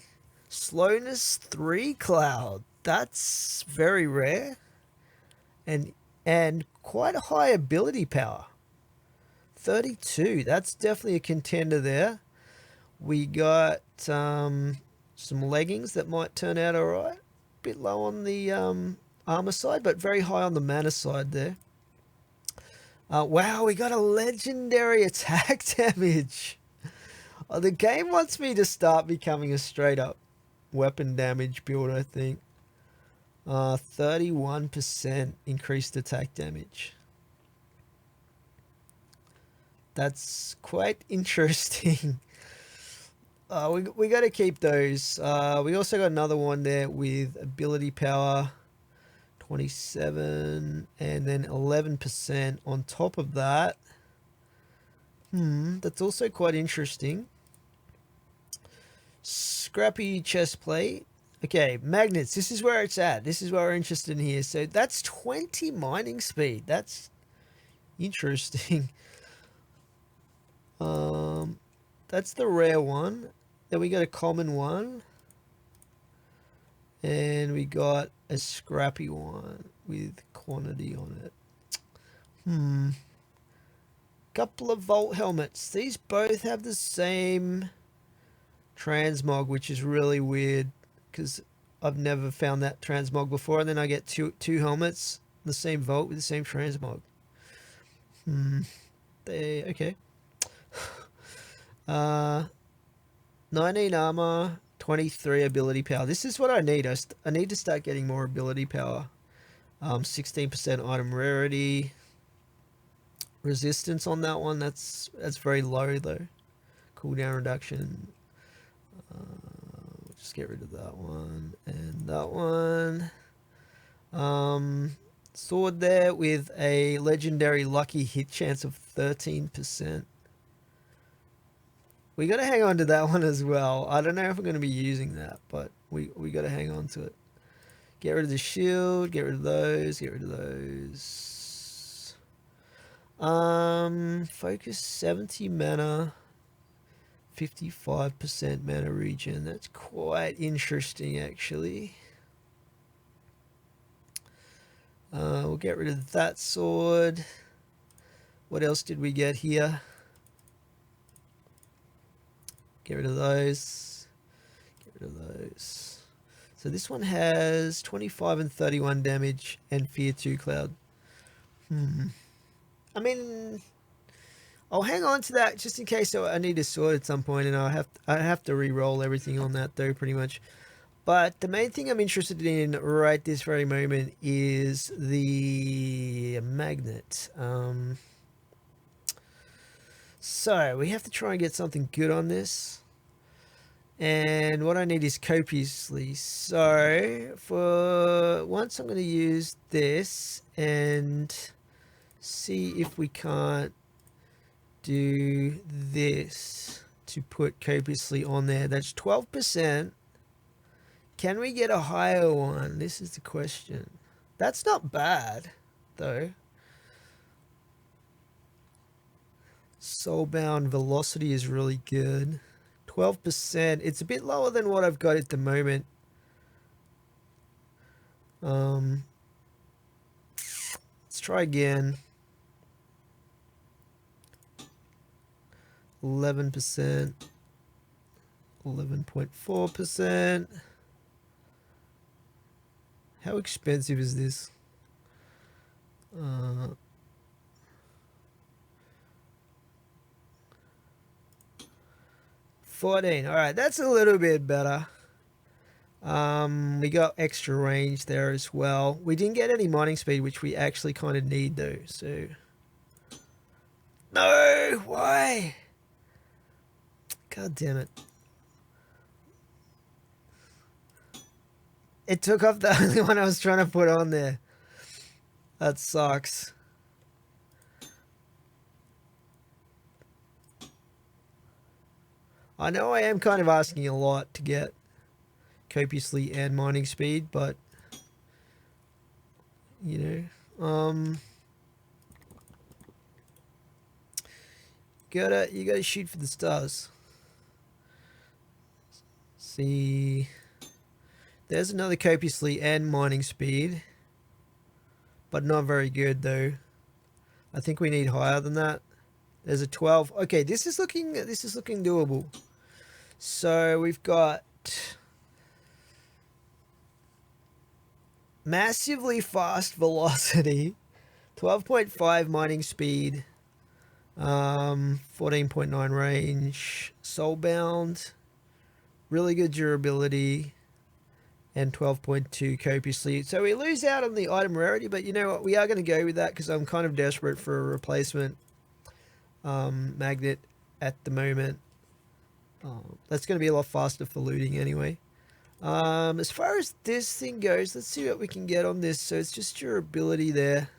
Slowness 3 cloud, that's very rare, and quite a high ability power. 32, that's definitely a contender there. We got some leggings that might turn out alright. Bit low on the armor side, but very high on the mana side there. Wow, we got a legendary attack damage. The game wants me to start becoming a straight up weapon damage build, I think. 31% increased attack damage. That's quite interesting. We got to keep those. We also got another one there with ability power 27 and then 11% on top of that. That's also quite interesting. Scrappy chest plate. Okay, magnets. This is where it's at. This is what we're interested in here. So that's 20 mining speed. That's interesting. That's the rare one. Then we got a common one. And we got a scrappy one with quantity on it. Couple of Vault helmets. These both have the same transmog, which is really weird because I've never found that transmog before. And then I get two helmets, the same Vault with the same transmog. Okay. 19 armor, 23 ability power. This is what I need. I need to start getting more ability power. 16% item rarity. Resistance on that one, that's very low though. Cooldown reduction. Just get rid of that one and that one. Sword there with a legendary lucky hit chance of 13%. We got to hang on to that one as well. I don't know if we're going to be using that, but we got to hang on to it. Get rid of the shield, get rid of those, get rid of those. Focus 70 mana, 55% mana regen. That's quite interesting, actually. We'll get rid of that sword. What else did we get here? Get rid of those. Get rid of those. So this one has 25 and 31 damage and Fear 2 Cloud. I mean, I'll hang on to that just in case I need a sword at some point, and I have to re-roll everything on that though, pretty much. But the main thing I'm interested in right this very moment is the magnet. So we have to try and get something good on this. And what I need is copiously. So for once I'm going to use this and see if we can't do this to put copiously on there. That's 12%. Can we get a higher one? This is the question. That's not bad, though. Soulbound velocity is really good. 12%. It's a bit lower than what I've got at the moment. Let's try again. 11%. 11.4%. How expensive is this? 14. All right, that's a little bit better. We got extra range there as well. We didn't get any mining speed, which we actually kind of need though. So no, why? God damn it. It took off the only one I was trying to put on there. That sucks. I know I am kind of asking a lot to get copiously and mining speed, but you know, you gotta shoot for the stars. See, there's another copiously and mining speed, but not very good though. I think we need higher than that. There's a 12. Okay, this is looking doable. So we've got massively fast velocity, 12.5 mining speed, 14.9 range, soulbound, really good durability, and 12.2 copiously. So we lose out on the item rarity, but you know what? We are going to go with that because I'm kind of desperate for a replacement magnet at the moment. That's going to be a lot faster for looting anyway. As far as this thing goes, let's see what we can get on this. So it's just durability there.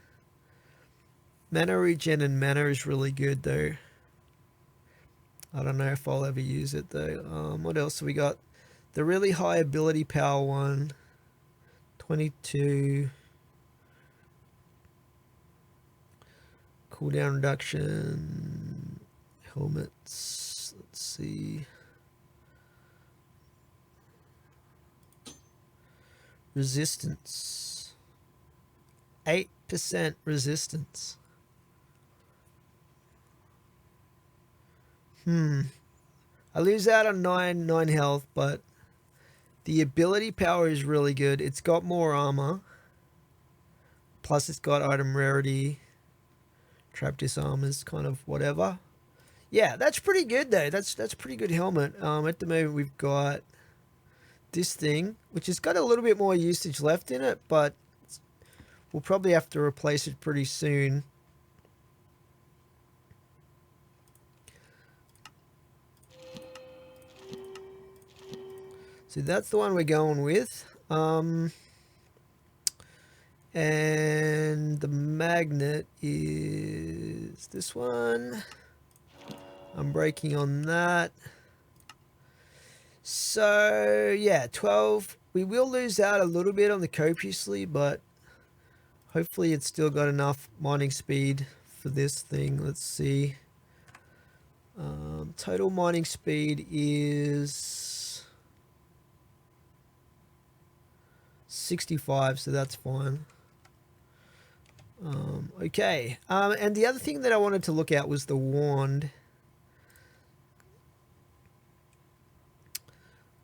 Mana regen and mana is really good though. I don't know if I'll ever use it though. What else have we got? The really high ability power one. 22. Cooldown reduction. Helmets. Let's see. Resistance. 8% resistance. I lose out on 9 health, but the ability power is really good. It's got more armor. Plus it's got item rarity. Trap disarmors, kind of whatever. Yeah, that's pretty good though. That's pretty good helmet. At the moment we've got this thing, which has got a little bit more usage left in it, but we'll probably have to replace it pretty soon. So that's the one we're going with. And the magnet is this one. I'm breaking on that. So yeah, 12. We will lose out a little bit on the copiously, but hopefully it's still got enough mining speed for this thing. Let's see. Total mining speed is 65, so that's fine. Okay. And the other thing that I wanted to look at was the wand.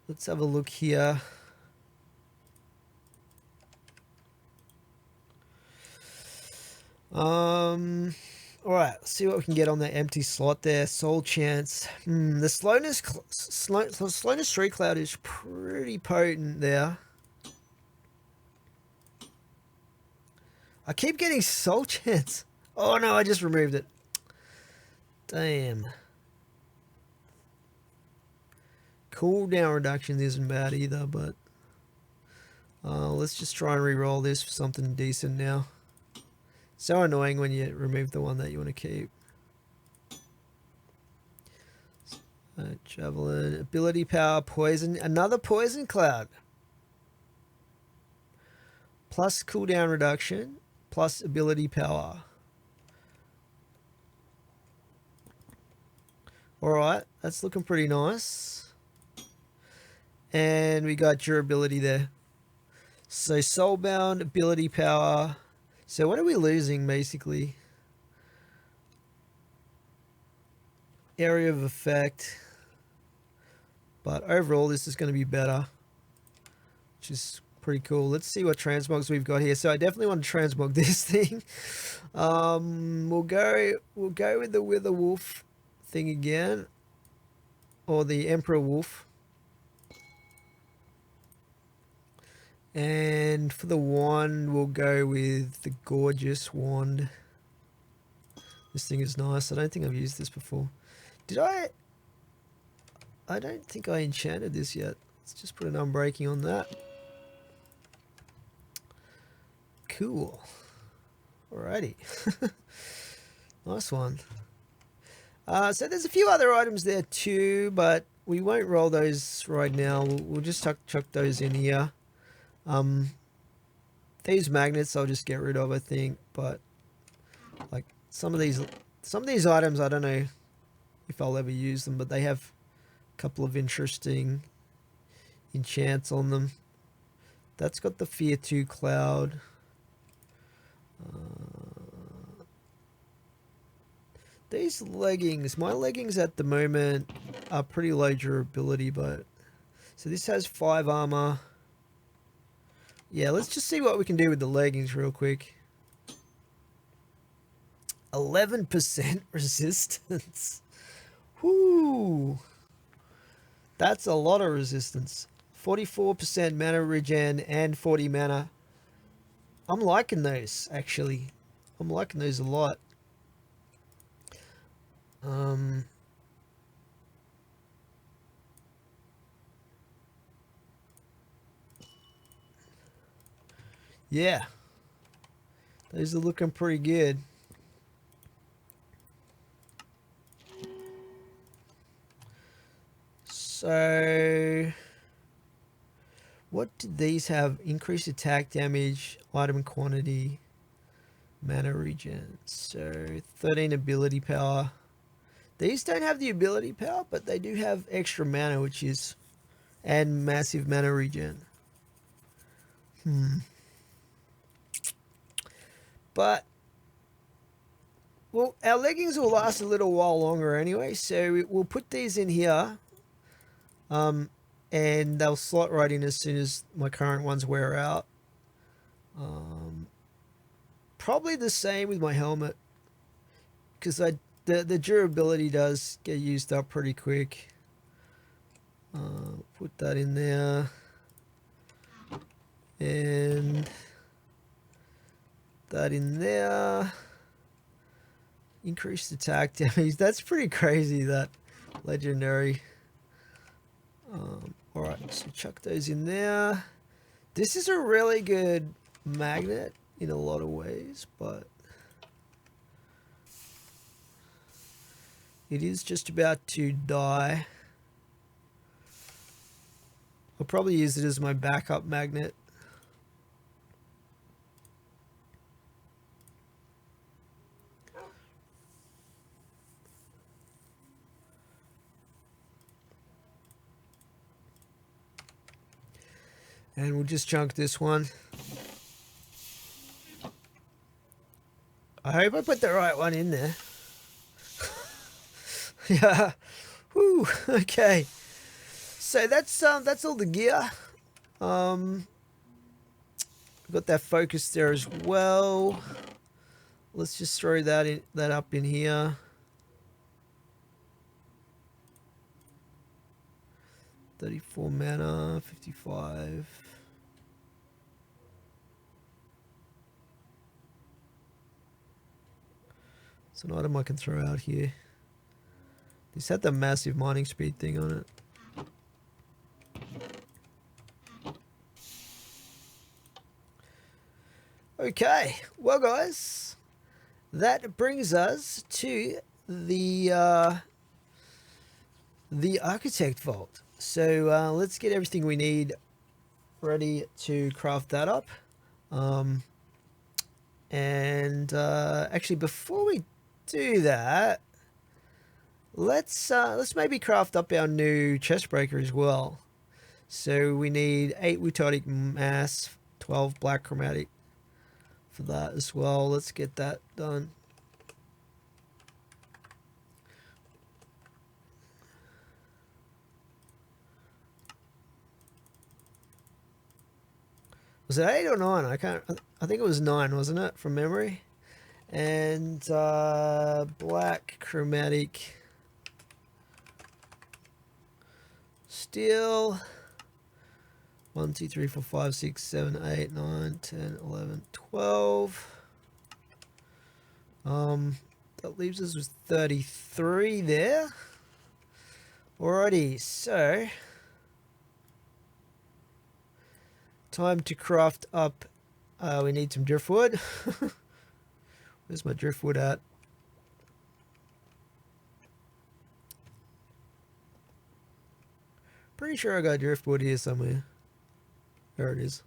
Let's have a look here. All right, let's see what we can get on that empty slot there. Soul chance. The slowness 3 cloud is pretty potent there. I keep getting soul chance. Oh no, I just removed it. Damn. Cooldown reduction isn't bad either, but let's just try and re-roll this for something decent now. So annoying when you remove the one that you want to keep. Javelin, ability power, poison, another poison cloud. Plus cooldown reduction, plus ability power. Alright, that's looking pretty nice. And we got durability there. So soulbound, ability power. So what are we losing basically? Area of effect. But overall this is going to be better, which is pretty cool. Let's see what transmogs we've got here. So I definitely want to transmog this thing. We'll go with the Wither Wolf thing again, or the Emperor Wolf. And for the wand, we'll go with the Gorgeous Wand. This thing is nice. I don't think I've used this before. Did I? I don't think I enchanted this yet. Let's just put an unbreaking on that. Cool. Alrighty. Nice one. So there's a few other items there too, but we won't roll those right now. We'll just chuck those in here. These magnets I'll just get rid of, I think, but like some of these items I don't know if I'll ever use them, but they have a couple of interesting enchants on them. That's got the Fear 2 cloud. These leggings, my leggings at the moment are pretty low durability, but so this has 5 armor. Yeah, let's just see what we can do with the leggings real quick. 11% resistance. Whoo! That's a lot of resistance. 44% mana regen and 40 mana. I'm liking those, actually. I'm liking those a lot. Yeah. Those are looking pretty good. So, what did these have? Increased attack damage, item quantity, mana regen. So, 13 ability power. These don't have the ability power, but they do have extra mana, which is, and massive mana regen. But, well, our leggings will last a little while longer anyway, so we'll put these in here. And they'll slot right in as soon as my current ones wear out. Probably the same with my helmet, because the durability does get used up pretty quick. Put that in there, and that in there. Increased attack damage. That's pretty crazy, that legendary. Alright, so chuck those in there. This is a really good magnet. in a lot of ways, but it is just about to die. I'll probably use it as my backup magnet. And we'll just chunk this one. I hope I put the right one in there. Yeah. Woo. Okay. So that's all the gear. Got that focus there as well. Let's just throw that up in here. $34 mana, 55. It's an item I can throw out here. This had the massive mining speed thing on it. Okay, well guys, that brings us to the Architect Vault. So let's get everything we need ready to craft that up. Actually, before we do that, let's maybe craft up our new Chestbreaker as well. So we need 8 Wutotic mass, 12 black chromatic for that as well. Let's get that done. Was it 8 or 9? I think it was 9, wasn't it, from memory? And black chromatic steel. 1, 2, 3, 4, 5, 6, 7, 8, 9, 10, 11, 12. That leaves us with 33 there. Alrighty, so time to craft up. We need some driftwood. Where's my driftwood at? Pretty sure I got driftwood here somewhere. There it is.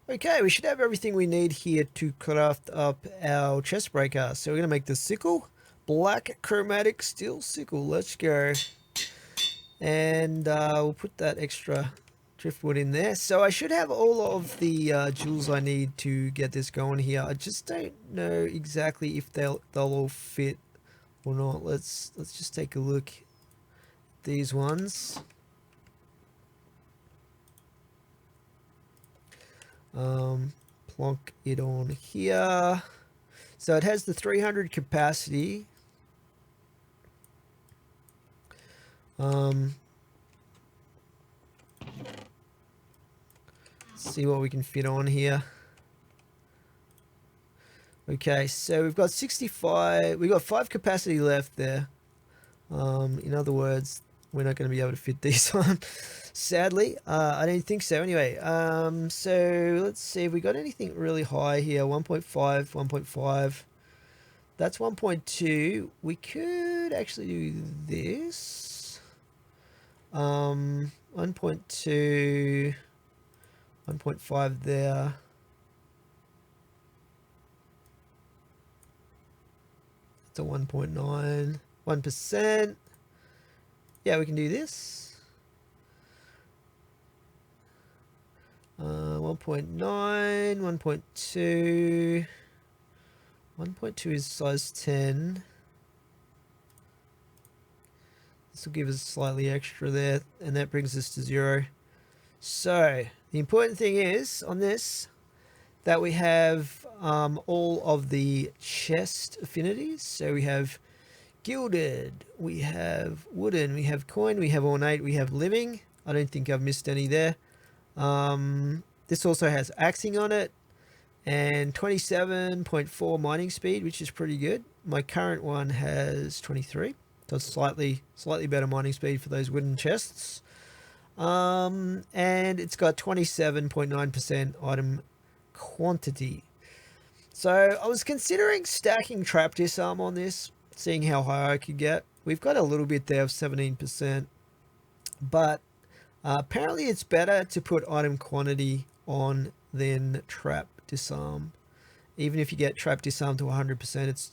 Okay, we should have everything we need here to craft up our Chestbreaker. So we're going to make the sickle. Black chromatic steel sickle. Let's go. And we'll put that extra driftwood in there. So I should have all of the jewels I need to get this going here. I just don't know exactly if they'll all fit or not. Let's just take a look at these ones. Plonk it on here. So it has the 300 capacity. Let's see what we can fit on here. Okay, so we've got 65. We've got 5 capacity left there. In other words, we're not going to be able to fit these on. Sadly, I don't think so. Anyway, so let's see if we got anything really high here. 1.5, 1.5. That's 1.2. We could actually do this. 1.2, 1.5 there. It's a 1.9, 1%. Yeah, we can do this. 1.9, 1.2. 1.2 is size 10. This will give us slightly extra there, and that brings us to 0. So the important thing is on this that we have all of the chest affinities. So we have gilded, we have wooden, we have coin, we have ornate, we have living. I don't think I've missed any there. This also has axing on it and 27.4 mining speed, which is pretty good. My current one has 23, so it's slightly better mining speed for those wooden chests. And it's got 27.9% item quantity. So I was considering stacking trap disarm on this, seeing how high I could get. We've got a little bit there of 17%, but apparently it's better to put item quantity on than trap disarm. Even if you get trap disarm to 100%,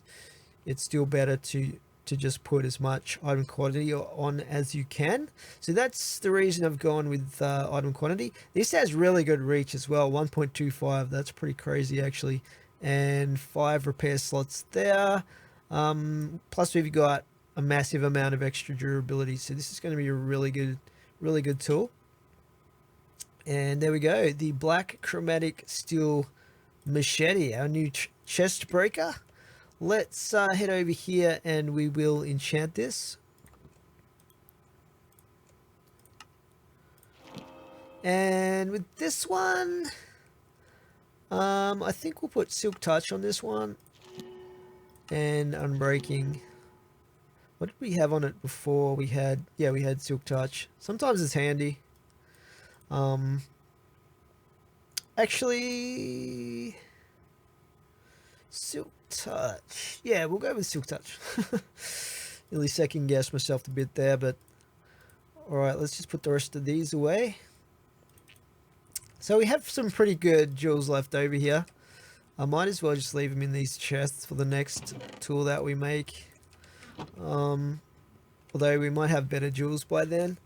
it's still better to just put as much item quantity on as you can. So that's the reason I've gone with item quantity. This has really good reach as well, 1.25. That's pretty crazy actually. And 5 repair slots there. Plus we've got a massive amount of extra durability. So this is going to be a really good tool. And there we go. The black chromatic steel machete, our new Chestbreaker. Let's head over here and we will enchant this. And with this one, I think we'll put Silk Touch on this one. And Unbreaking. What did we have on it before? We had Silk Touch. Sometimes it's handy. Actually, Silk Touch. Yeah, we'll go with Silk Touch. Nearly second guessed myself a bit there, but alright, let's just put the rest of these away. So we have some pretty good jewels left over here. I might as well just leave them in these chests for the next tool that we make. Although we might have better jewels by then.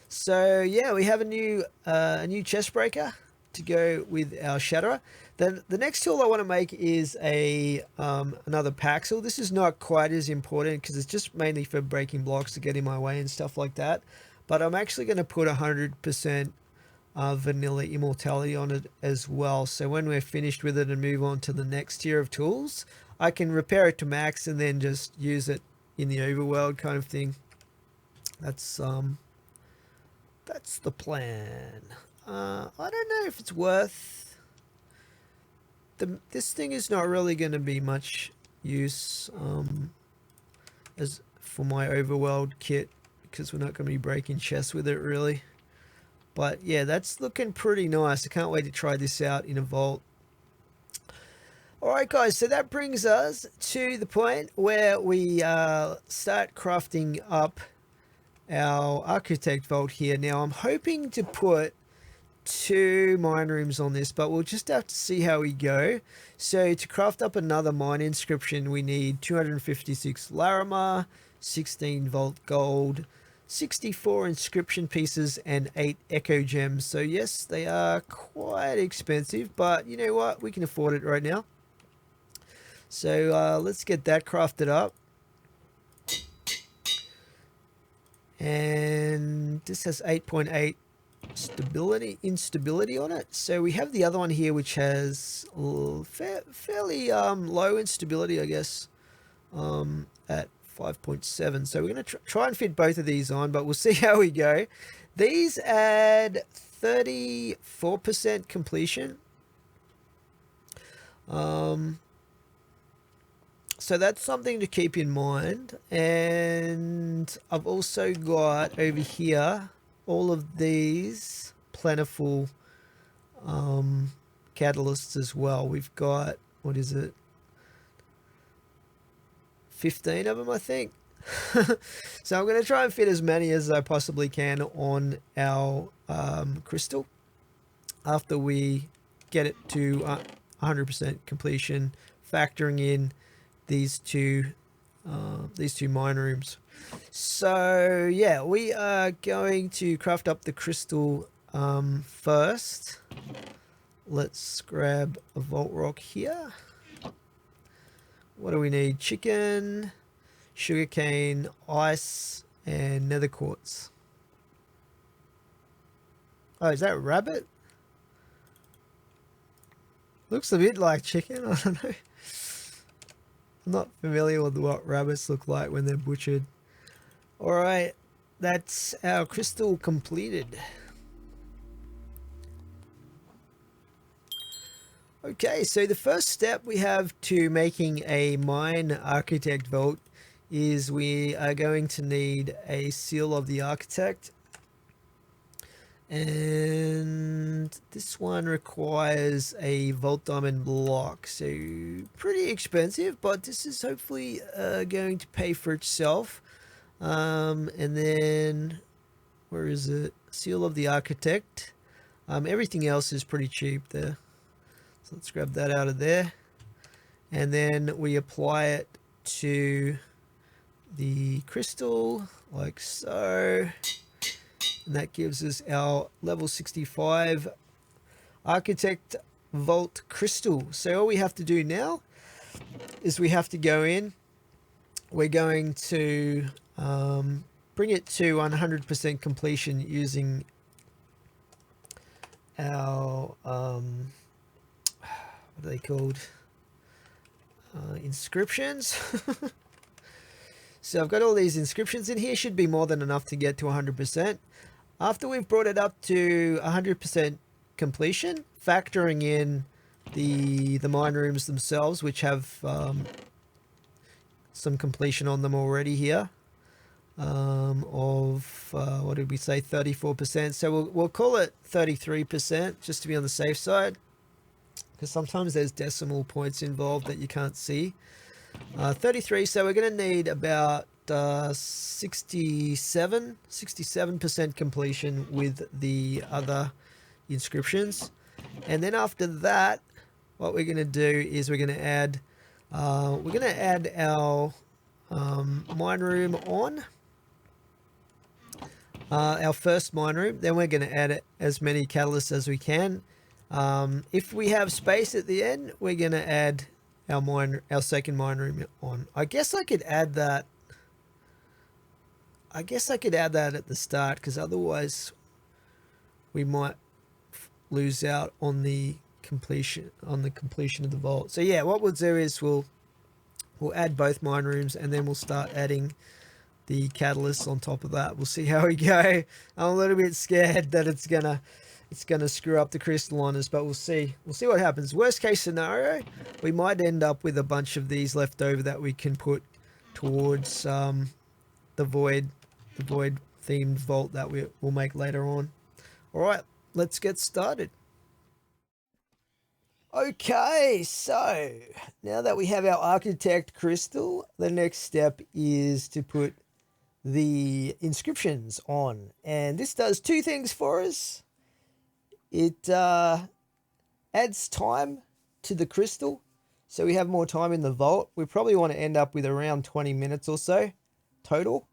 So yeah, we have a new Chestbreaker to go with our Shatterer. Then the next tool I want to make is another Paxel. This is not quite as important because it's just mainly for breaking blocks to get in my way and stuff like that. But I'm actually going to put 100% vanilla immortality on it as well. So when we're finished with it and move on to the next tier of tools, I can repair it to max and then just use it in the overworld kind of thing. That's the plan. I don't know if it's worth. This thing is not really going to be much use as for my overworld kit because we're not going to be breaking chests with it really. But yeah, that's looking pretty nice. I can't wait to try this out in a vault. Alright guys, so that brings us to the point where we start crafting up our architect vault here. Now I'm hoping to put 2 mine rooms on this, but we'll just have to see how we go. So to craft up another mine inscription, we need 256 Larimar, 16 vault gold, 64 inscription pieces, and 8 echo gems. So yes, they are quite expensive, but you know what, we can afford it right now. So let's get that crafted up. And this has 8.8 instability on it. So we have the other one here which has fairly low instability, I guess, at 5.7. So we're going to try and fit both of these on, but we'll see how we go. These add 34% completion. So that's something to keep in mind. And I've also got over here all of these plentiful catalysts as well. We've got, what is it, 15 of them, I think. So I'm going to try and fit as many as I possibly can on our crystal after we get it to 100% completion, factoring in these two mine rooms. So yeah, we are going to craft up the crystal first. Let's grab a vault rock here. What do we need? Chicken, sugarcane, ice, and nether quartz. Oh, is that rabbit? Looks a bit like chicken, I don't know. I'm not familiar with what rabbits look like when they're butchered. Alright, that's our crystal completed. Okay, so the first step we have to making a mine architect vault is we are going to need a seal of the architect. And this one requires a Vault Diamond block, so pretty expensive, but this is hopefully going to pay for itself. And then, where is it? Seal of the Architect. Everything else is pretty cheap there. So let's grab that out of there. And then we apply it to the crystal, like so. And that gives us our level 65 Architect Vault Crystal. So all we have to do now is we have to go in. We're going to bring it to 100% completion using our, what are they called? Inscriptions. So I've got all these inscriptions in here. Should be more than enough to get to 100%. After we've brought it up to 100% completion, factoring in the mine rooms themselves, which have some completion on them already here, what did we say, 34%. So we'll call it 33% just to be on the safe side, because sometimes there's decimal points involved that you can't see. 33, so we're going to need about 67% completion with the other inscriptions. And then after that, what we're going to do is we're going to add our mine room on, our first mine room. Then we're going to add as many catalysts as we can. If we have space at the end, we're going to add our second mine room on. I guess I could add that at the start, because otherwise we might lose out on the completion of the vault. So yeah, what we'll do is we'll add both mine rooms, and then we'll start adding the catalysts on top of that. We'll see how we go. I'm a little bit scared that it's gonna screw up the crystal on us, but we'll see what happens. Worst case scenario, we might end up with a bunch of these left over that we can put towards the void themed vault that we'll make later on. All right, let's get started. Okay, so now that we have our Architect crystal, the next step is to put the inscriptions on, and this does two things for us. It adds time to the crystal, so we have more time in the vault. We probably want to end up with around 20 minutes or so total,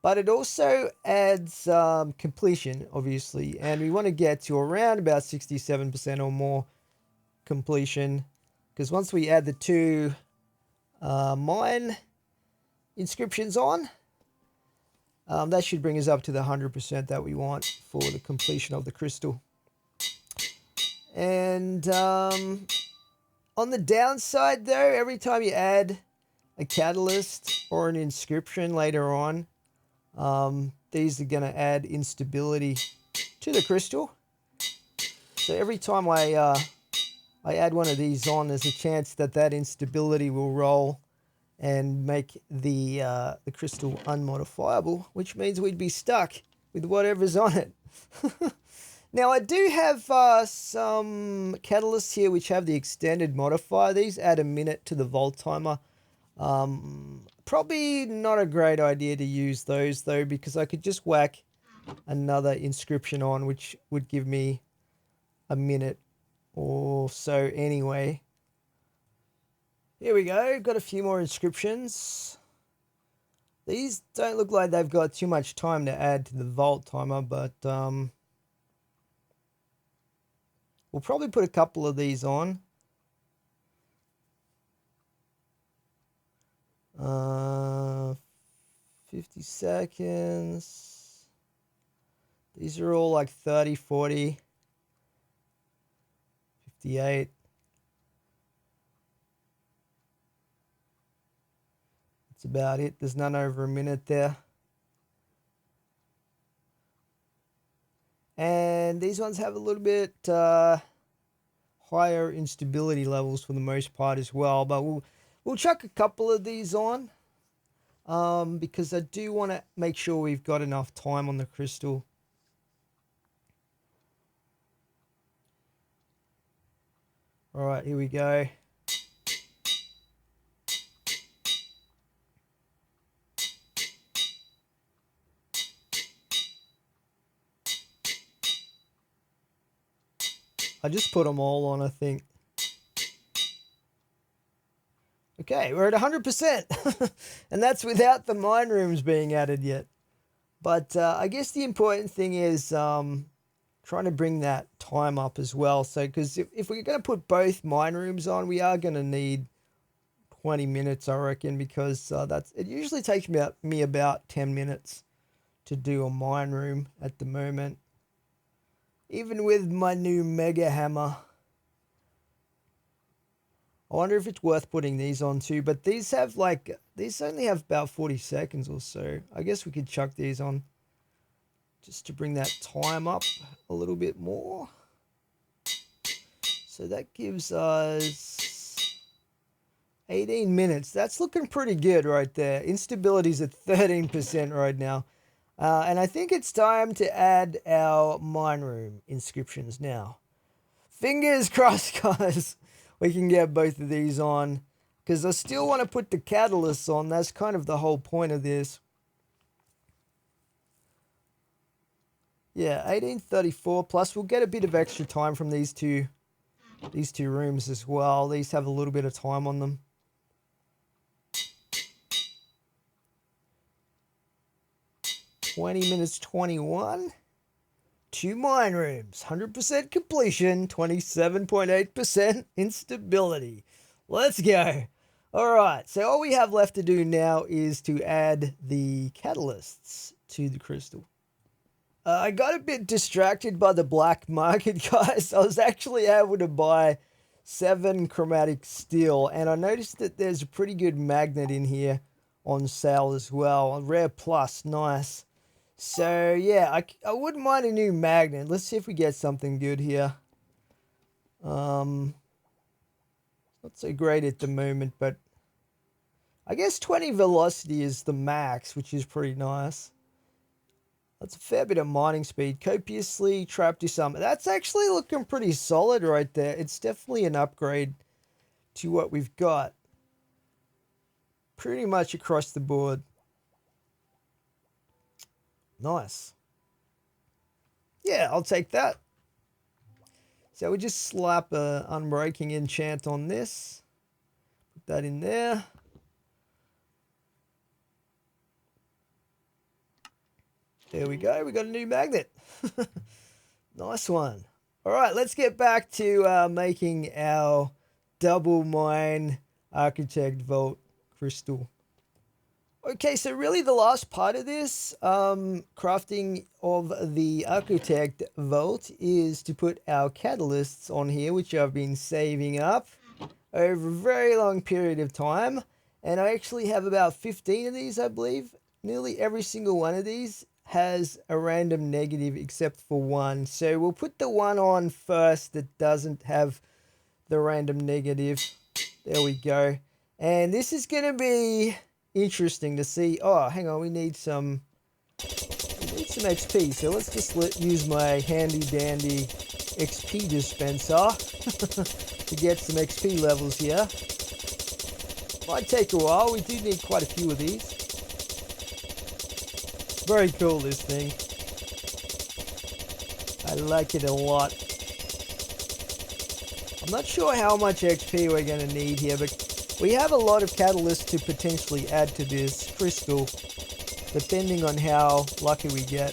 but it also adds completion, obviously, and we want to get to around about 67% or more completion, because once we add the two mine inscriptions on, that should bring us up to the 100% that we want for the completion of the crystal. And on the downside though, every time you add a catalyst or an inscription later on, these are going to add instability to the crystal. So every time I add one of these on, there's a chance that instability will roll and make the crystal unmodifiable, which means we'd be stuck with whatever's on it. Now, I do have some catalysts here which have the extended modifier. These add a minute to the vault timer. Probably not a great idea to use those though, because I could just whack another inscription on, which would give me a minute or so anyway. Here we go, got a few more inscriptions. These don't look like they've got too much time to add to the vault timer, but we'll probably put a couple of these on. 50 seconds. These are all like 30, 40, 58. That's about it. There's none over a minute there. And these ones have a little bit higher instability levels for the most part as well. But we'll chuck a couple of these on because I do want to make sure we've got enough time on the crystal. All right, here we go. I just put them all on, I think. Okay, we're at 100%. And that's without the mine rooms being added yet. But I guess the important thing is trying to bring that time up as well. So, because if we're going to put both mine rooms on, we are going to need 20 minutes, I reckon, because it usually takes me about 10 minutes to do a mine room at the moment. Even with my new mega hammer. I wonder if it's worth putting these on too, but these only have about 40 seconds or so. I guess we could chuck these on just to bring that time up a little bit more. So that gives us 18 minutes. That's looking pretty good right there. Instability's at 13% right now. And I think it's time to add our mine room inscriptions now. Fingers crossed, guys. We can get both of these on. Because I still want to put the catalysts on. That's kind of the whole point of this. Yeah, 1834. Plus, we'll get a bit of extra time from these two rooms as well. These have a little bit of time on them. (20 minutes 21). 2 mine rooms, 100% completion, 27.8% instability. Let's go. All right, so all we have left to do now is to add the catalysts to the crystal. I got a bit distracted by the black market, guys. I was actually able to buy 7 chromatic steel, and I noticed that there's a pretty good magnet in here on sale as well. A rare plus, nice. So, yeah, I wouldn't mind a new magnet. Let's see if we get something good here. Not so great at the moment, but I guess 20 velocity is the max, which is pretty nice. That's a fair bit of mining speed. Copiously trapped to some. That's actually looking pretty solid right there. It's definitely an upgrade to what we've got. Pretty much across the board. Nice. Yeah, I'll take that. So we just slap a unbreaking enchant on this. Put that in there. There we go. We got a new magnet. Nice one. All right, let's get back to making our double mine architect vault crystal. Okay, so really the last part of this crafting of the architect vault is to put our catalysts on here, which I've been saving up over a very long period of time. And I actually have about 15 of these, I believe. Nearly every single one of these has a random negative except for one. So we'll put the one on first that doesn't have the random negative. There we go. And this is going to be interesting to see. Oh, hang on, we need some XP. So let's just use my handy dandy XP dispenser to get some XP levels here. Might take a while. We do need quite a few of these. Very cool, this thing. I like it a lot. I'm not sure how much XP we're going to need here, but we have a lot of catalysts to potentially add to this crystal, depending on how lucky we get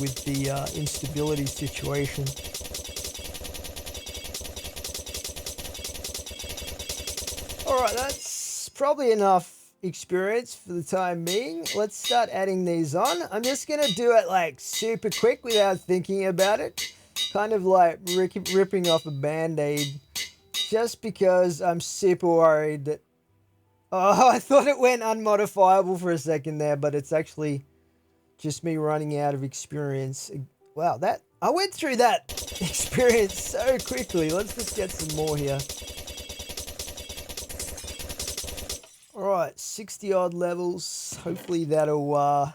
with the instability situation. Alright, that's probably enough experience for the time being. Let's start adding these on. I'm just going to do it like super quick without thinking about it. Kind of like ripping off a band-aid. Just because I'm super worried that... Oh, I thought it went unmodifiable for a second there, but it's actually just me running out of experience. Wow, I went through that experience so quickly. Let's just get some more here. Alright, 60 odd levels. Hopefully that'll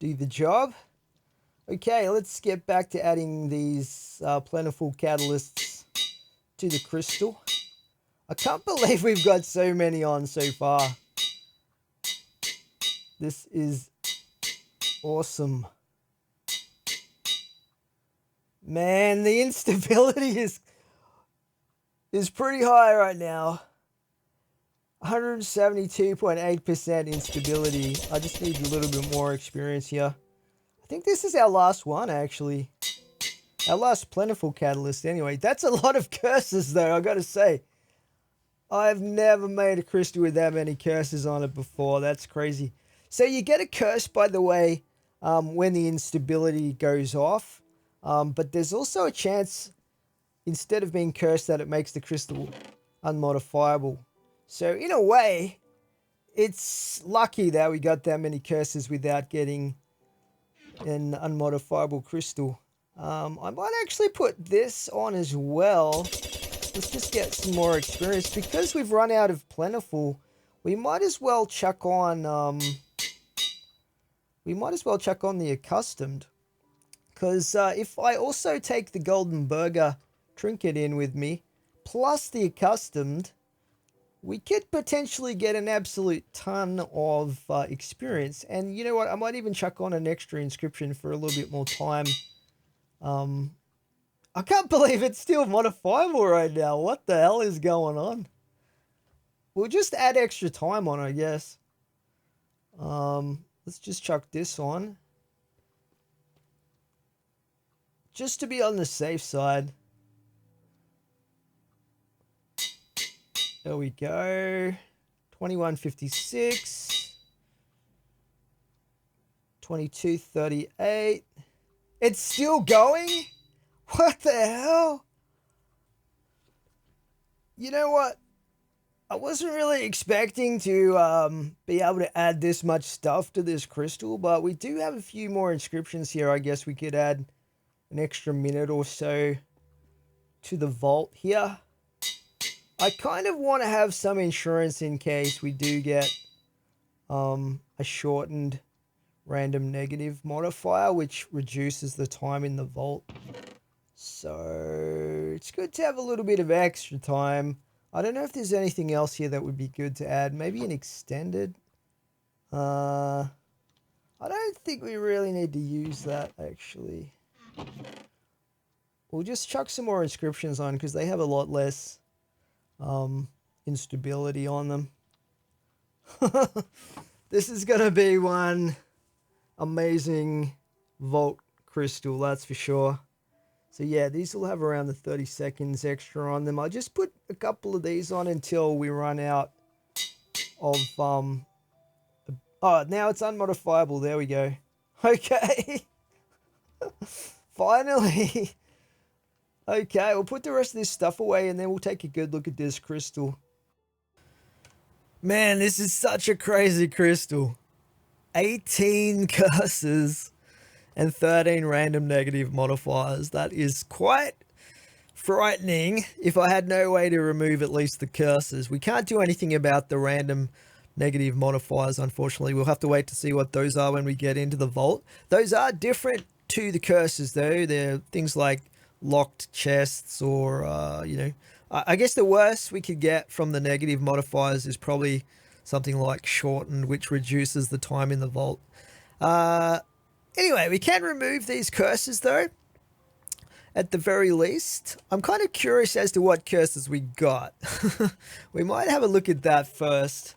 do the job. Okay, let's get back to adding these plentiful catalysts to the crystal. I can't believe we've got so many on so far. This is awesome. Man, the instability is pretty high right now. 172.8% instability. I just need a little bit more experience here. I think this is our last one, actually. Our last plentiful catalyst, anyway. That's a lot of curses, though, I gotta say. I've never made a crystal with that many curses on it before. That's crazy. So you get a curse, by the way, when the instability goes off. But there's also a chance, instead of being cursed, that it makes the crystal unmodifiable. So in a way, it's lucky that we got that many curses without getting an unmodifiable crystal. I might actually put this on as well. Let's just get some more experience. Because we've run out of plentiful, we might as well chuck on the accustomed. Because if I also take the golden burger trinket in with me, plus the accustomed, we could potentially get an absolute ton of experience. And you know what? I might even chuck on an extra inscription for a little bit more time. I can't believe it's still modifiable right now. What the hell is going on? We'll just add extra time on, I guess. Let's just chuck this on. Just to be on the safe side. There we go. 2156. 2238. It's still going? What the hell? You know what? I wasn't really expecting to be able to add this much stuff to this crystal, but we do have a few more inscriptions here. I guess we could add an extra minute or so to the vault here. I kind of want to have some insurance in case we do get a shortened random negative modifier, which reduces the time in the vault. So it's good to have a little bit of extra time. I don't know if there's anything else here that would be good to add. Maybe an extended. I don't think we really need to use that, actually. We'll just chuck some more inscriptions on because they have a lot less instability on them. This is going to be one amazing vault crystal, that's for sure. So yeah, these will have around the 30 seconds extra on them. I'll just put a couple of these on until we run out of oh, now it's unmodifiable. There we go. Okay. Finally. Okay, we'll put the rest of this stuff away and then we'll take a good look at this crystal. Man, this is such a crazy crystal. 18 curses and 13 random negative modifiers. That is quite frightening if I had no way to remove at least the curses. We can't do anything about the random negative modifiers, unfortunately. We'll have to wait to see what those are when we get into the vault. Those are different to the curses, though. They're things like locked chests or, you know, I guess the worst we could get from the negative modifiers is probably something like shortened, which reduces the time in the vault. Anyway, we can remove these curses, though, at the very least. I'm kind of curious as to what curses we got. We might have a look at that first.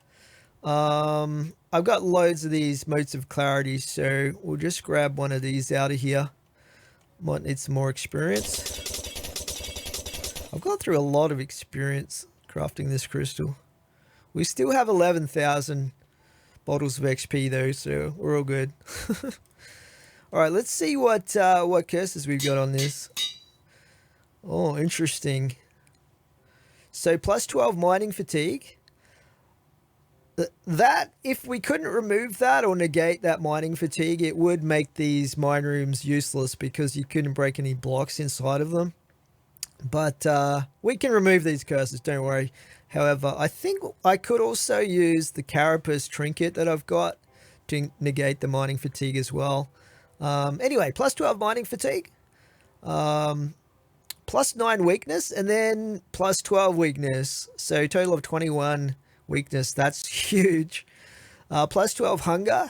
I've got loads of these motes of clarity, so we'll just grab one of these out of here. Might need some more experience. I've gone through a lot of experience crafting this crystal. We still have 11,000 bottles of XP though, so we're all good. All right, let's see what curses we've got on this. Oh, interesting. So plus 12 mining fatigue. That, if we couldn't remove that or negate that mining fatigue, it would make these mine rooms useless because you couldn't break any blocks inside of them. But we can remove these curses, don't worry. However, I think I could also use the carapace trinket that I've got to negate the mining fatigue as well. Anyway, plus 12 mining fatigue. plus 9 weakness and then plus 12 weakness. So total of 21 weakness. That's huge. Plus 12 hunger.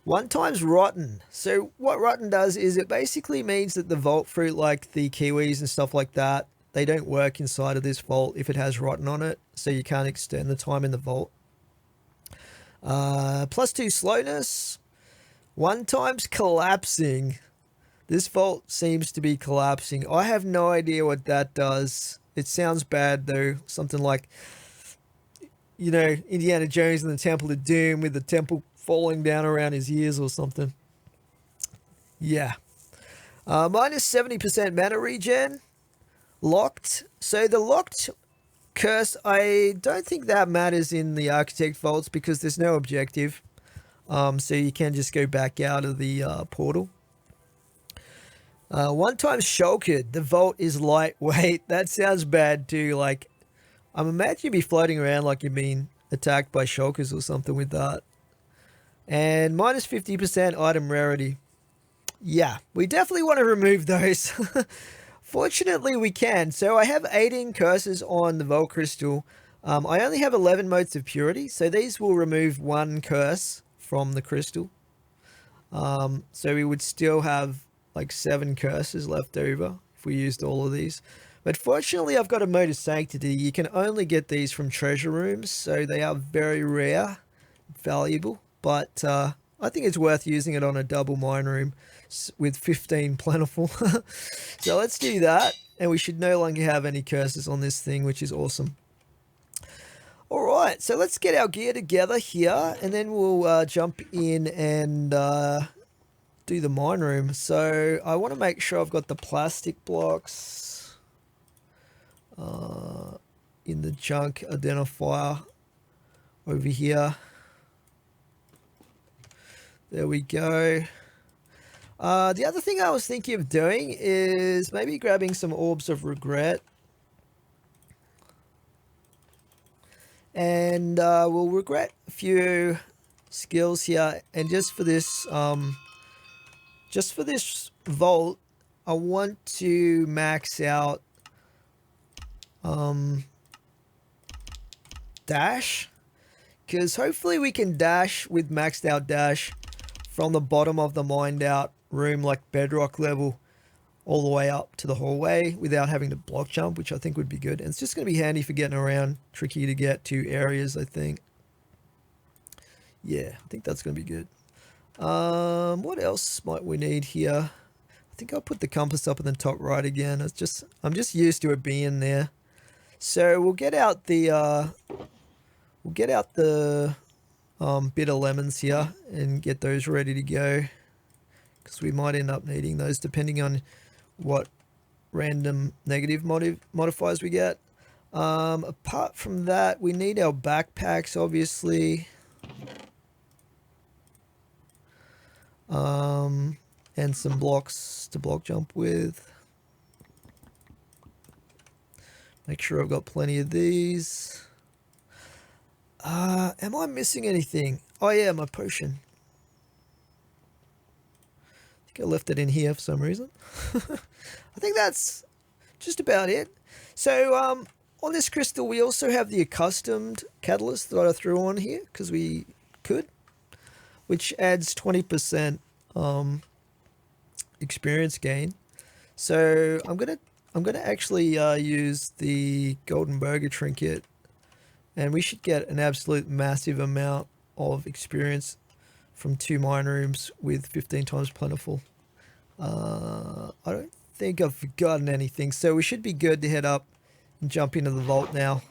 1 times rotten. So what rotten does is it basically means that the vault fruit, like the kiwis and stuff like that, they don't work inside of this vault if it has rotten on it. So you can't extend the time in the vault. Plus 2 slowness. 1 times collapsing. This vault seems to be collapsing. I have no idea what that does. It sounds bad though. Something like, you know, Indiana Jones and the Temple of Doom with the temple falling down around his ears or something. Yeah. Minus 70% mana regen. Locked. So the locked curse, I don't think that matters in the Architect vaults because there's no objective. So you can just go back out of the portal. 1 time shulkered. The vault is lightweight. That sounds bad too. Like, I'm imagining you'd be floating around like you're being attacked by shulkers or something with that. And minus 50% item rarity. Yeah, we definitely want to remove those. Fortunately, we can. So I have 18 curses on the Vault Crystal. I only have 11 motes of purity. So these will remove 1 curse from the crystal. So we would still have like 7 curses left over if we used all of these. But fortunately, I've got a Mode of Sanctity. You can only get these from treasure rooms. So they are very rare, valuable. But I think it's worth using it on a double mine room with 15 plentiful. So let's do that. And we should no longer have any curses on this thing, which is awesome. All right, so let's get our gear together here. And then we'll jump in and do the mine room. So I want to make sure I've got the plastic blocks in the junk identifier over here. There we go. The other thing I was thinking of doing is maybe grabbing some orbs of regret. And we'll regret a few skills here. And just for this vault, I want to max out dash. Because hopefully we can dash with maxed out dash from the bottom of the mined out room, like bedrock level, all the way up to the hallway without having to block jump, which I think would be good. And it's just going to be handy for getting around, tricky to get to areas, I think. Yeah, I think that's going to be good. What else might we need here? I think I'll put the compass up in the top right again. I'm just used to it being there. So we'll get out the bitter lemons here and get those ready to go, because we might end up needing those depending on what random negative modifiers we get. Apart from that, we need our backpacks, obviously, and some blocks to block jump with. Make sure I've got plenty of these. Am I missing anything? Oh yeah, my potion. I think I left it in here for some reason. I think that's just about it. So on this crystal we also have the accustomed catalyst that I threw on here because we could, which adds 20% experience gain. So I'm gonna actually use the golden burger trinket. And we should get an absolute massive amount of experience from 2 mine rooms with 15 times plentiful. I don't think I've forgotten anything. So we should be good to head up and jump into the vault now.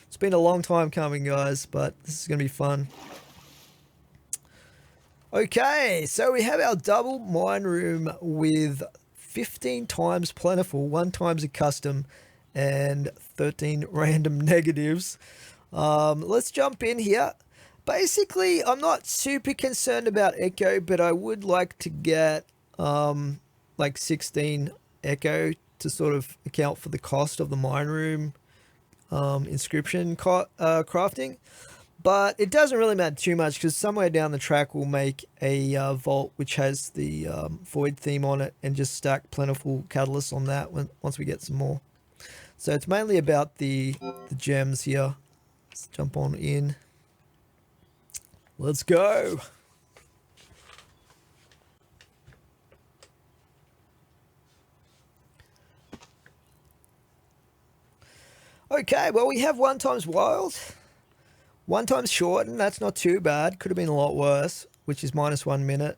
It's been a long time coming, guys, but this is going to be fun. Okay, so we have our double mine room with 15 times plentiful, 1 times a custom, and 13 random negatives. Let's jump in here. Basically, I'm not super concerned about echo, but I would like to get like 16 echo to sort of account for the cost of the mine room inscription crafting. But it doesn't really matter too much because somewhere down the track we'll make a vault which has the void theme on it and just stack plentiful catalysts on that once we get some more. So it's mainly about the gems here. Let's jump on in. Let's go. Okay, well we have 1 times wild. 1 times shorten, that's not too bad. Could have been a lot worse, which is -1 minute.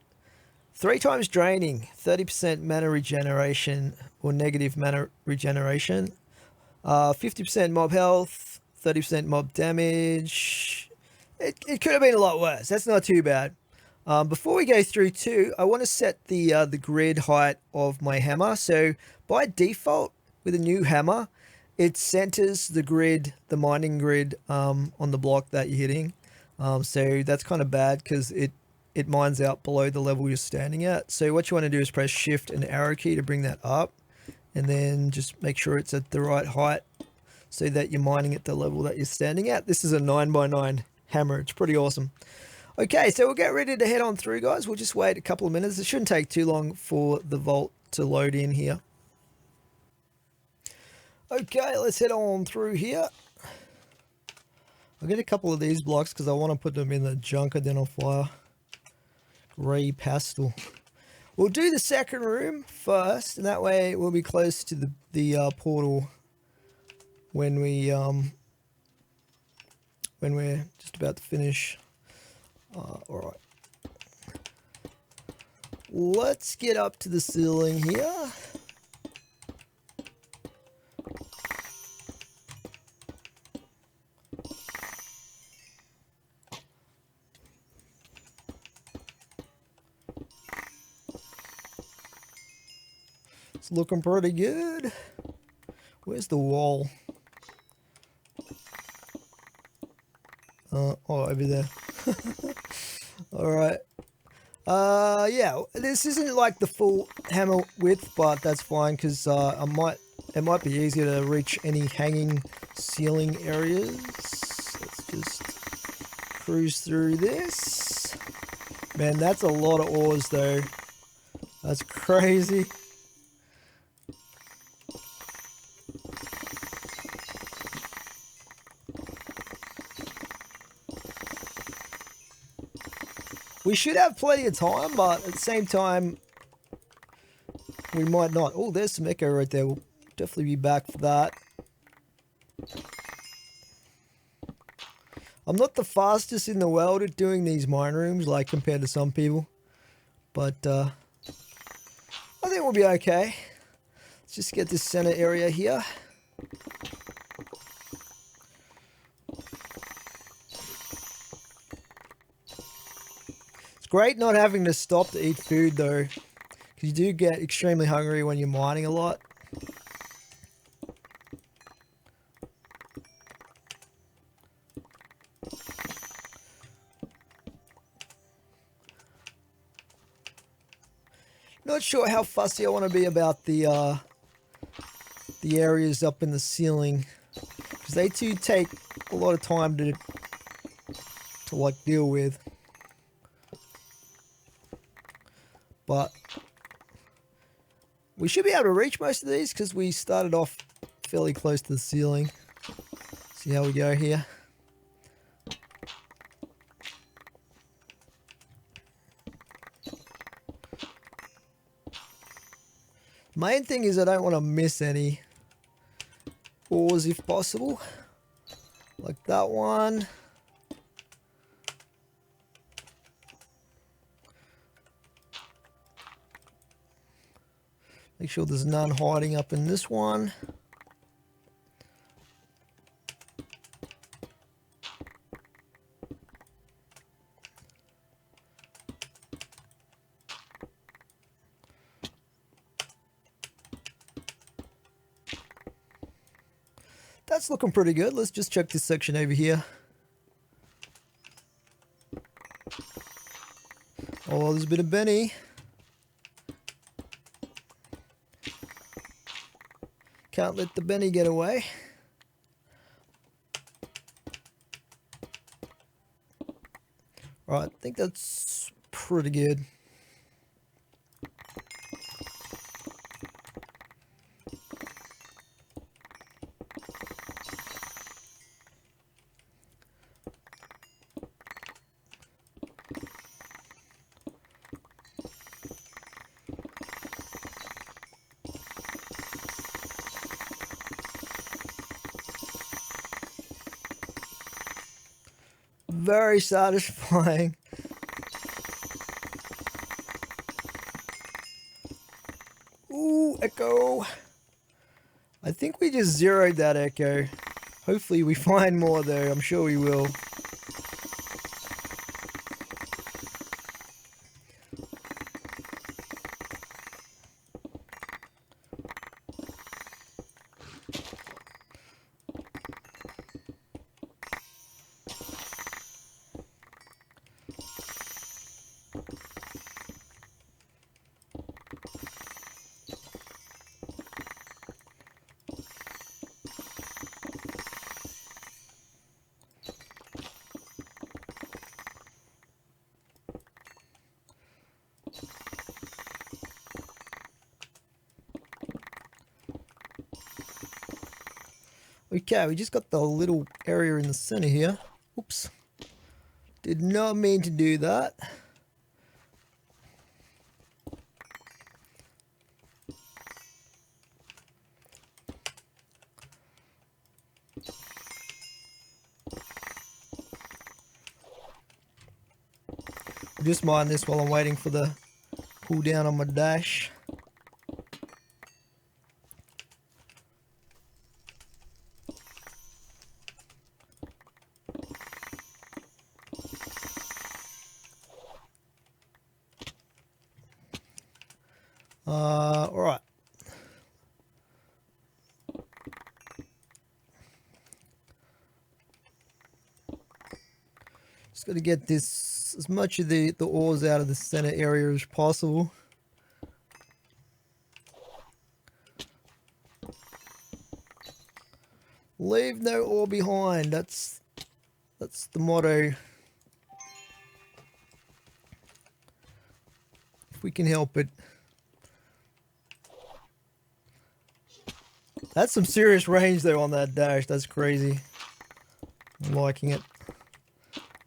3 times draining, 30% mana regeneration or negative mana regeneration. 50% mob health, 30% mob damage. It could have been a lot worse. That's not too bad. Before we go through too, I want to set the grid height of my hammer. So by default, with a new hammer, it centers the grid, the mining grid, on the block that you're hitting. So that's kind of bad because it mines out below the level you're standing at. So what you want to do is press shift and arrow key to bring that up, and then just make sure it's at the right height so that you're mining at the level that you're standing at. This is a 9x9 hammer. It's pretty awesome. Okay, so we'll get ready to head on through, guys. We'll just wait a couple of minutes. It shouldn't take too long for the vault to load in here. Okay, let's head on through here. I'll get a couple of these blocks because I want to put them in the junk identifier. Grey pastel. We'll do the second room first, and that way we'll be close to the portal when we're just about to finish. All right. Let's get up to the ceiling here. It's looking pretty good. Where's the wall? Oh, over there. All right. Yeah, this isn't like the full hammer width, but that's fine because it might be easier to reach any hanging ceiling areas. Let's just cruise through this. Man, that's a lot of ores though. That's crazy. We should have plenty of time, but at the same time, we might not. Oh, there's some echo right there. We'll definitely be back for that. I'm not the fastest in the world at doing these mine rooms, like compared to some people. But I think we'll be okay. Let's just get this center area here. Great not having to stop to eat food though, because you do get extremely hungry when you're mining a lot. Not sure how fussy I want to be about the areas up in the ceiling, because they too take a lot of time to like deal with. But we should be able to reach most of these because we started off fairly close to the ceiling. See how we go here. Main thing is I don't want to miss any ores if possible. Like that one. Make sure there's none hiding up in this one. That's looking pretty good. Let's just check this section over here. Oh, there's a bit of Benny. Can't let the Benny get away. Right, I think that's pretty good. Very satisfying. Ooh, echo. I think we just zeroed that echo. Hopefully we find more though. I'm sure we will. Okay, we just got the little area in the center here. Oops. Did not mean to do that. I'll just mine this while I'm waiting for the cool down on my dash. Alright. Just got to get this, as much of the ores out of the center area as possible. Leave no ore behind. That's the motto. If we can help it. That's some serious range though on that dash. That's crazy. I'm liking it.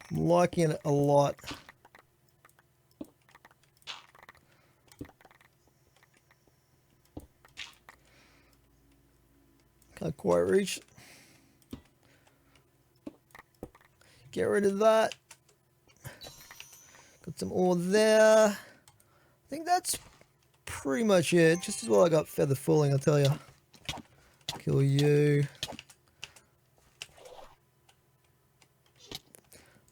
I'm liking it a lot. Can't quite reach. Get rid of that. Got some ore there. I think that's pretty much it. Just as well I got feather falling, I'll tell you. Kill you.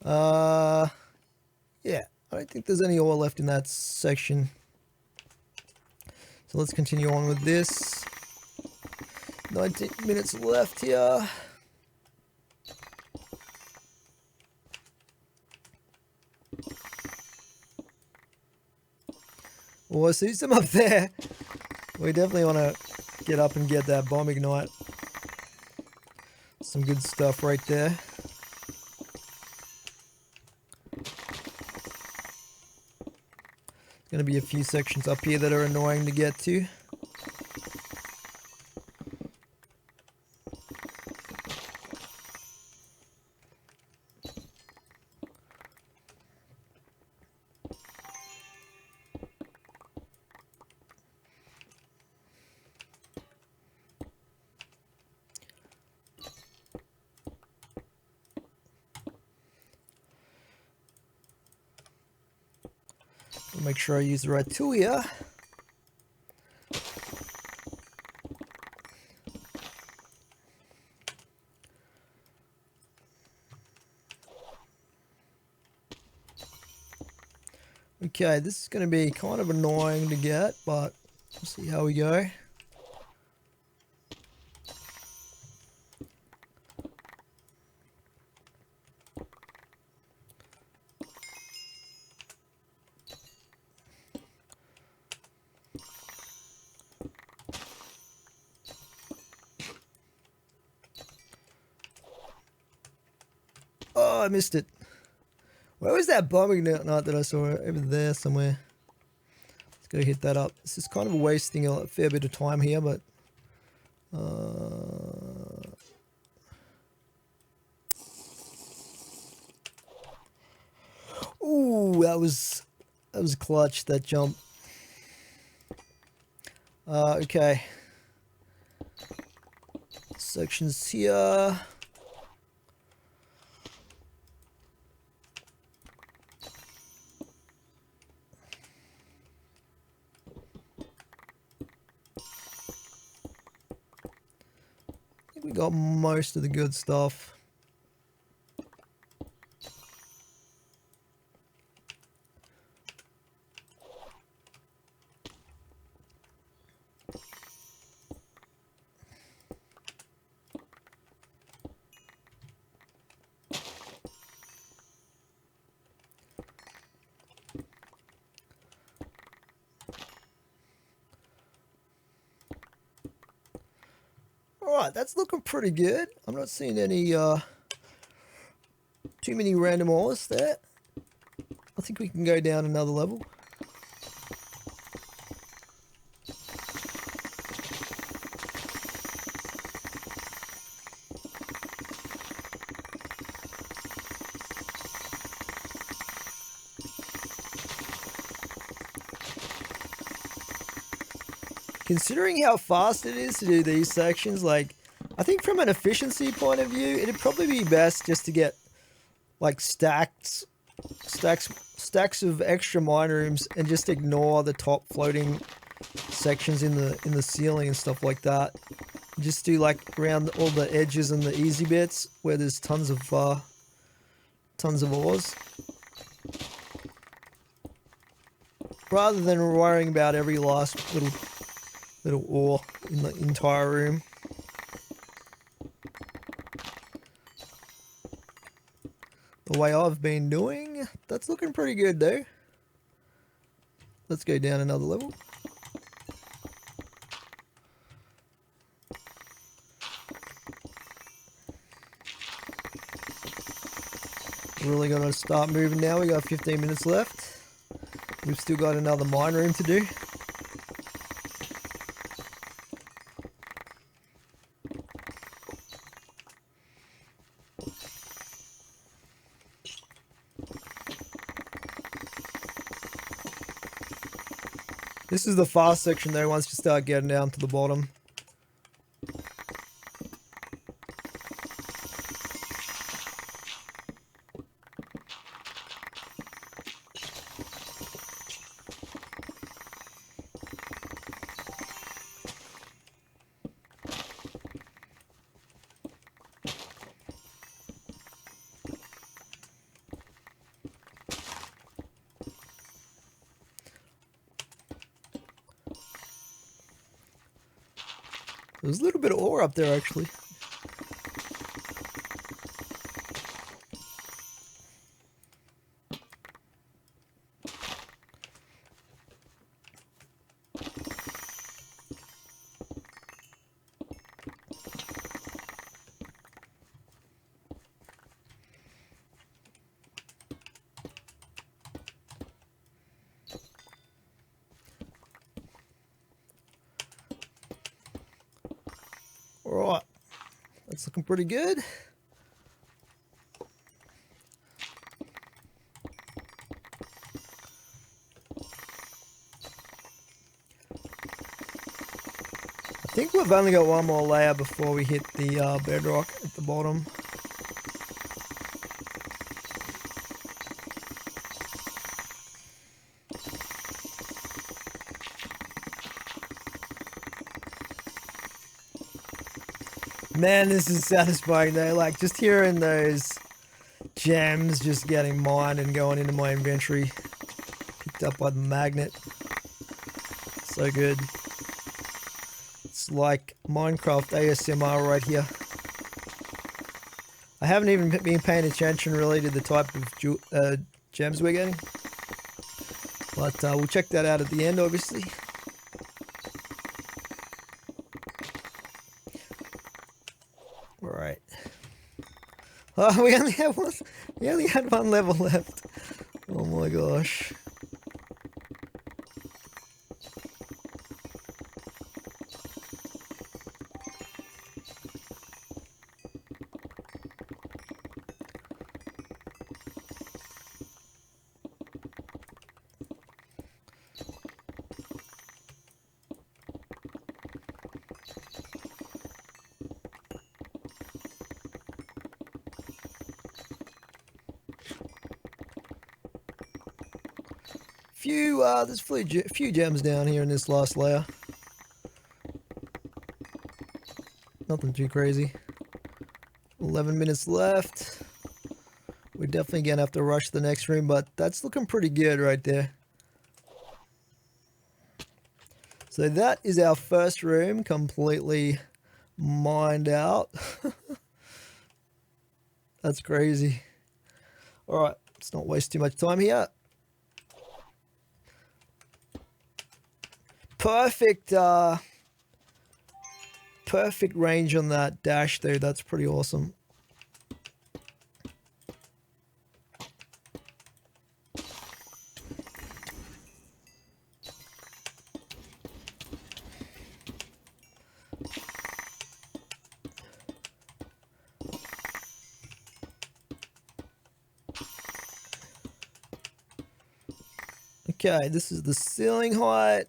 Yeah, I don't think there's any ore left in that section. So let's continue on with this. 19 minutes left here. Oh, I see some up there. We definitely want to get up and get that bomb ignite. Some good stuff right there. Going to be a few sections up here that are annoying to get to. Make sure I use the right tool here. Okay, this is going to be kind of annoying to get, but we'll see how we go. Oh, I missed it. Where was that bombing night that I saw over there somewhere? Let's go hit that up. This is kind of wasting a fair bit of time here, but ooh, that was clutch, that jump. Okay. Sections here. I think we got most of the good stuff. Alright, that's looking pretty good. I'm not seeing any too many random ores there. I think we can go down another level. Considering how fast it is to do these sections, like, I think from an efficiency point of view, it'd probably be best just to get, like, stacks of extra mine rooms and just ignore the top floating sections in the ceiling and stuff like that. Just do, like, around all the edges and the easy bits where there's tons of ores. Rather than worrying about every last little ore in the entire room. The way I've been doing, that's looking pretty good though. Let's go down another level. Really gotta start moving now. We got 15 minutes left. We've still got another mine room to do. This is the fast section though, once you start getting down to the bottom. There's a little bit of ore up there actually. Alright, that's looking pretty good. I think we've only got one more layer before we hit the bedrock at the bottom. Man, this is satisfying though, like just hearing those gems just getting mined and going into my inventory, picked up by the magnet. So good. It's like Minecraft ASMR right here. I haven't even been paying attention really to the type of gems we're getting, but we'll check that out at the end obviously. Oh, we only have one. We only had one level left. Oh my gosh. There's a few gems down here in this last layer. Nothing too crazy. 11 minutes left. We're definitely gonna have to rush the next room, but that's looking pretty good right there. So that is our first room completely mined out. That's crazy. Alright, let's not waste too much time here. Perfect perfect range on that dash though. That's pretty awesome. Okay, this is the ceiling height.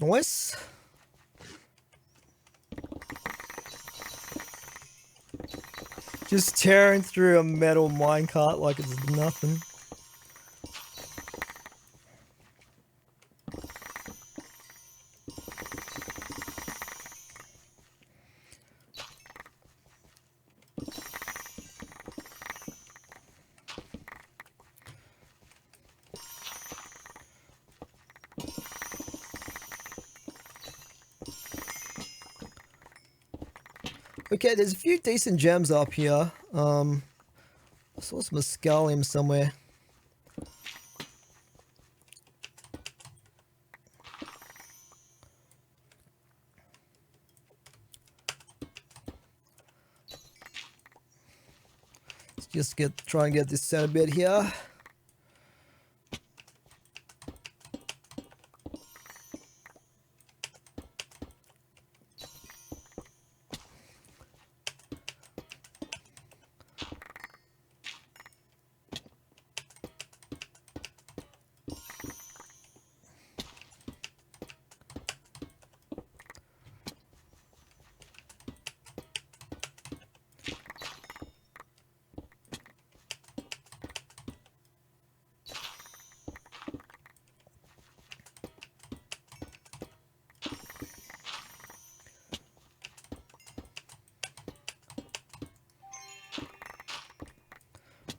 Nice. Just tearing through a metal minecart like it's nothing. Okay, there's a few decent gems up here. I saw some scallium somewhere. Let's just try and get this set a bit here.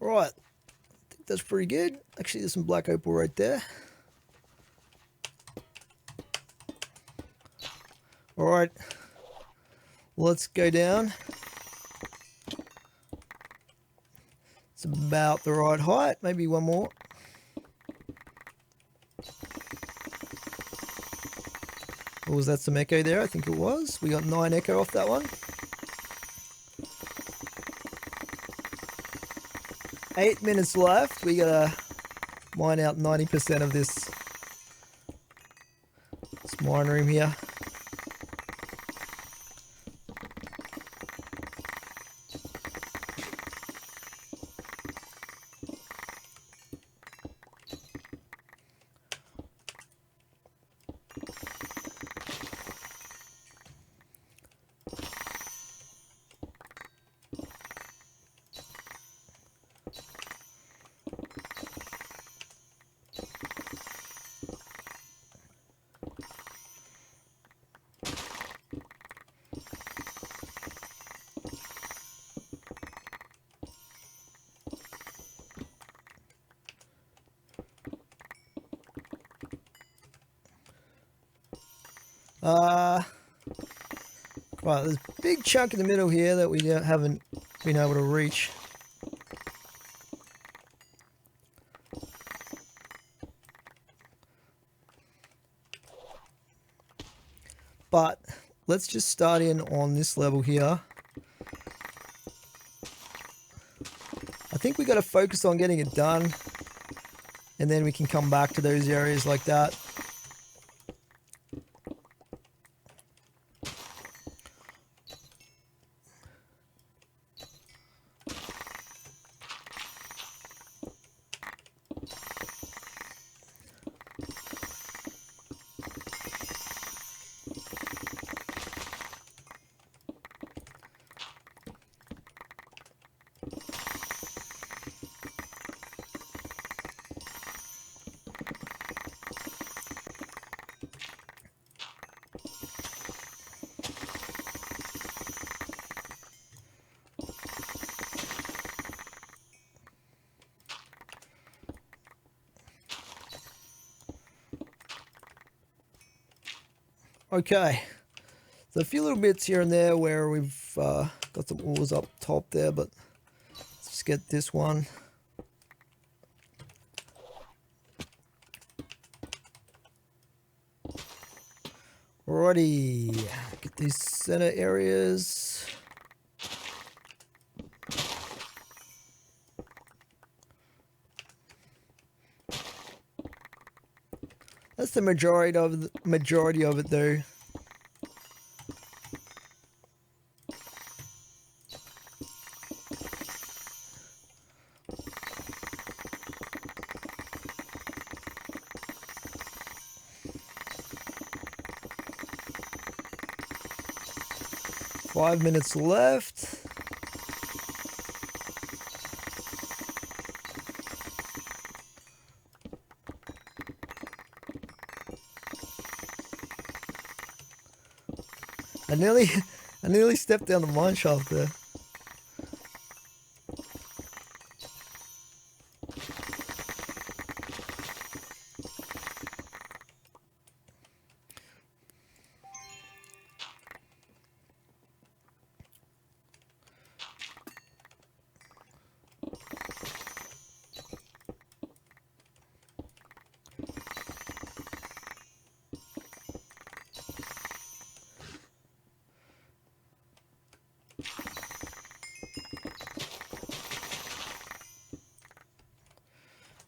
Right, I think that's pretty good. Actually, there's some black opal right there. Alright, let's go down. It's about the right height, maybe one more. Or was that some echo there? I think it was. We got 9 echo off that one. 8 minutes left. We gotta mine out 90% of this mine room here. Right, there's a big chunk in the middle here that we haven't been able to reach. But let's just start in on this level here. I think we got to focus on getting it done, and then we can come back to those areas like that. Okay, so a few little bits here and there where we've got some ores up top there, but let's just get this one. Alrighty, get these center areas. That's the majority of it though. Five minutes left. I nearly stepped down the mine shaft there.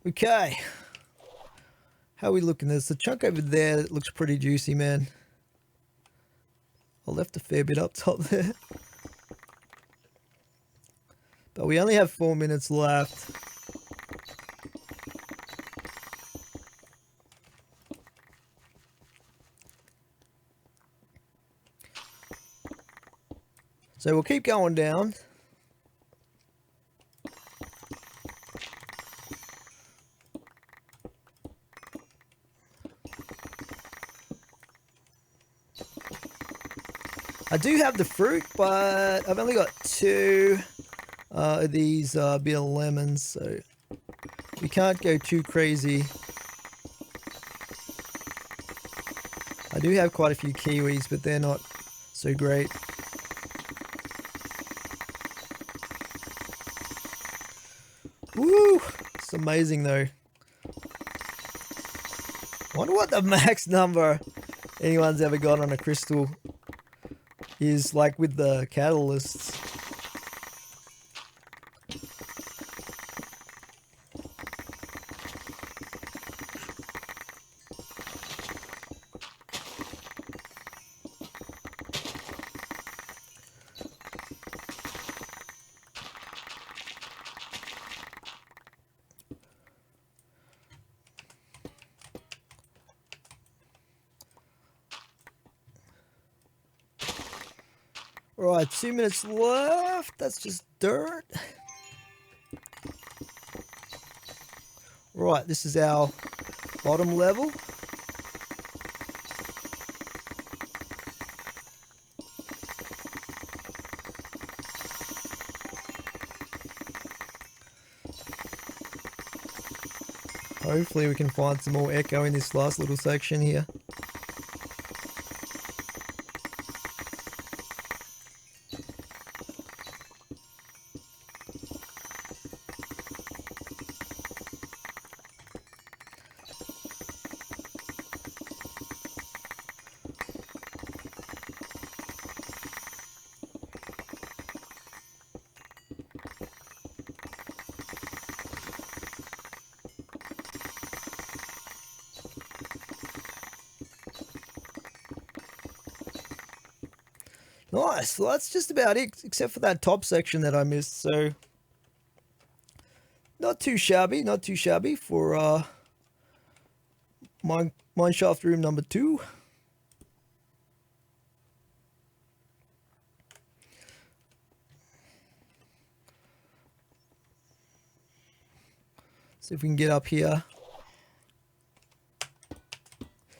Okay, how are we looking? There's a chunk over there that looks pretty juicy, man. I left a fair bit up top there. But we only have 4 minutes left. So we'll keep going down. I do have the fruit, but I've only got 2 of these bitter lemons, so we can't go too crazy. I do have quite a few kiwis, but they're not so great. Woo! It's amazing though. I wonder what the max number anyone's ever got on a crystal is like with the catalysts. Right, 2 minutes left. That's just dirt. Right, this is our bottom level. Hopefully we can find some more echo in this last little section here. Nice. Well, that's just about it, except for that top section that I missed. So, not too shabby. Not too shabby for mineshaft room number 2. See if we can get up here.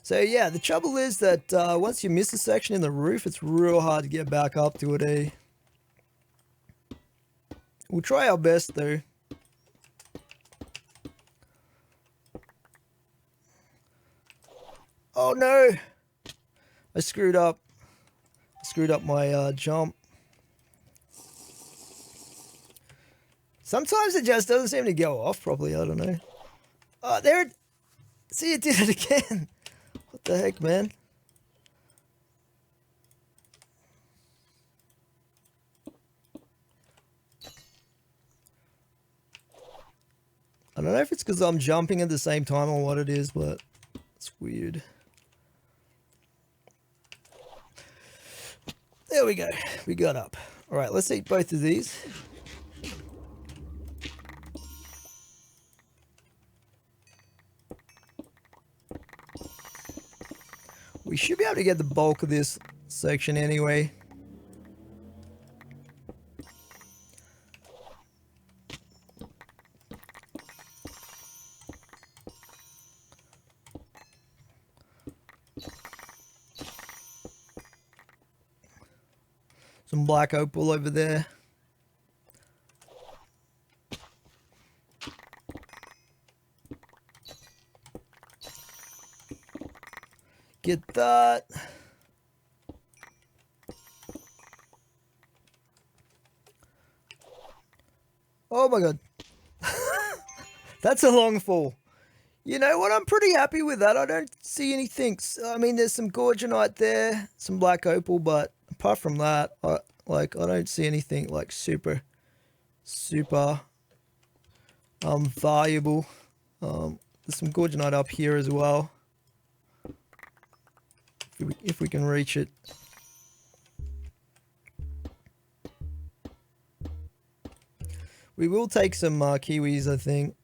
So yeah, the trouble is that once you miss a section in the roof, it's real hard to get back up to it, eh? We'll try our best though. Oh no! I screwed up. I screwed up my jump. Sometimes it just doesn't seem to go off properly, I don't know. Oh, there it... See, it did it again. What the heck, man? I don't know if it's because I'm jumping at the same time or what it is, but it's weird. There we go. We got up. All right, let's eat both of these. We should be able to get the bulk of this section anyway. Some black opal over there. Get that. Oh my god. That's a long fall. You know what? I'm pretty happy with that. I don't see anything. I mean, there's some gorgonite there, some black opal, but apart from that, I don't see anything like super valuable. There's some gorgonite up here as well. If we can reach it. We will take some kiwis, I think.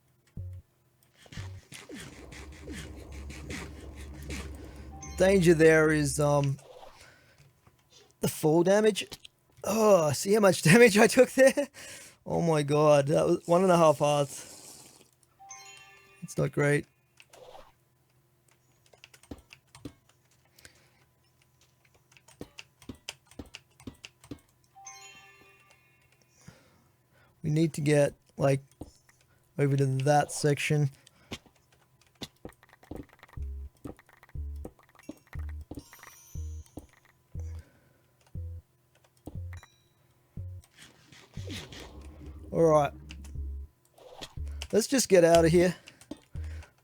Danger there is the fall damage. Oh, see how much damage I took there? Oh my god, that was 1.5 hearts. It's not great. We need to get, like, over to that section. Alright. Let's just get out of here.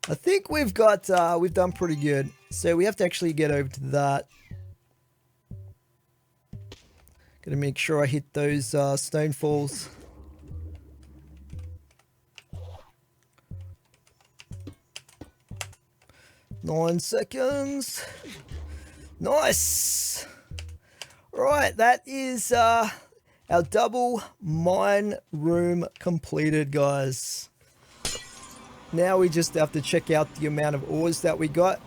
I think we've done pretty good. So we have to actually get over to that. Gotta make sure I hit those stone falls. Nine seconds. Nice. Right, that is our double mine room completed, guys. Now we just have to check out the amount of ores that we got.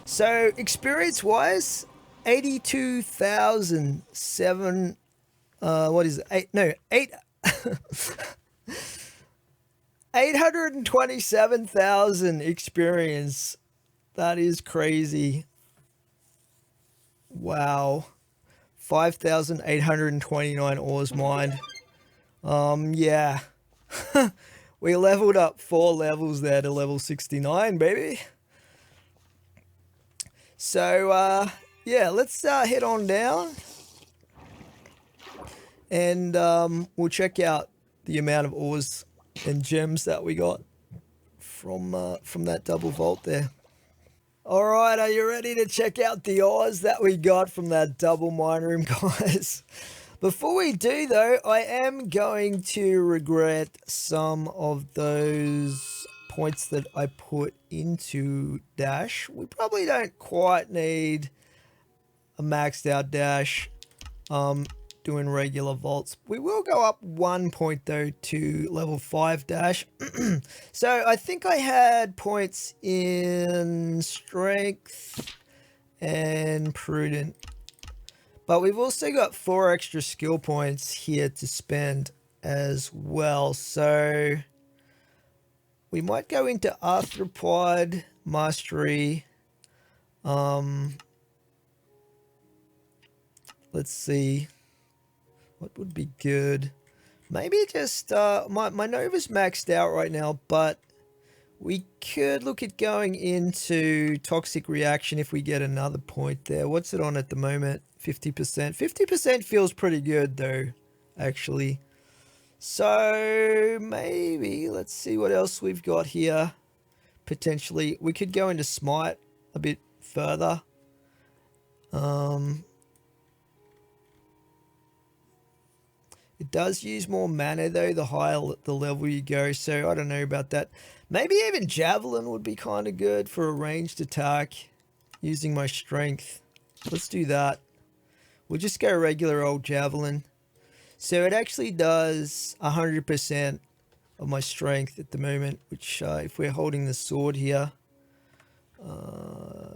So experience wise, 82,007. What is it? 827,000 experience. That is crazy. Wow. 5,829 ores mined. Yeah. We leveled up 4 levels there to level 69, baby. So, yeah, let's head on down. And we'll check out the amount of ores and gems that we got from that double vault there. Alright, are you ready to check out the ores that we got from that double mine room, guys? Before we do, though, I am going to regret some of those points that I put into Dash. We probably don't quite need a maxed out Dash. doing regular vaults. We will go up 1 point though to level 5 dash. So I think I had points in strength and prudent, but we've also got 4 extra skill points here to spend as well. So we might go into arthropod mastery. Let's see what would be good. Maybe just my Nova's maxed out right now, but we could look at going into toxic reaction if we get another point there. What's it on at the moment? 50%. 50% feels pretty good though, actually. So maybe let's see what else we've got here. Potentially we could go into smite a bit further. It does use more mana though, the higher the level you go, so I don't know about that. Maybe even javelin would be kind of good for a ranged attack using my strength. Let's do that. We'll just go regular old javelin. So it actually does 100% of my strength at the moment, which if we're holding the sword here,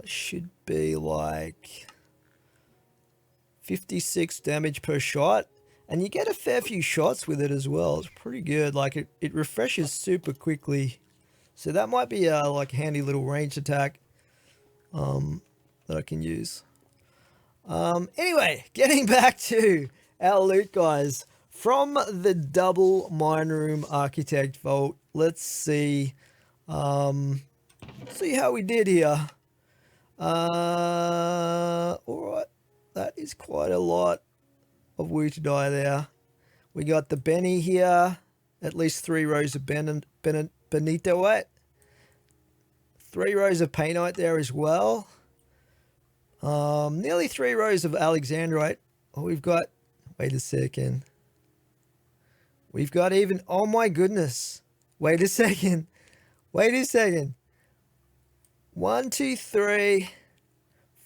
should be like 56 damage per shot. And you get a fair few shots with it as well. It's pretty good. Like it refreshes super quickly. So that might be a like handy little range attack that I can use. Anyway, getting back to our loot, guys. From the double mine room architect vault, let's see how we did here. Alright, that is quite a lot of woo to die there. We got the Benny here, at least 3 rows of Benitoite, 3 rows of Painite there as well, nearly 3 rows of Alexandrite. Oh, we've got, wait a second, we've got even, oh my goodness, wait a second, 1 2 3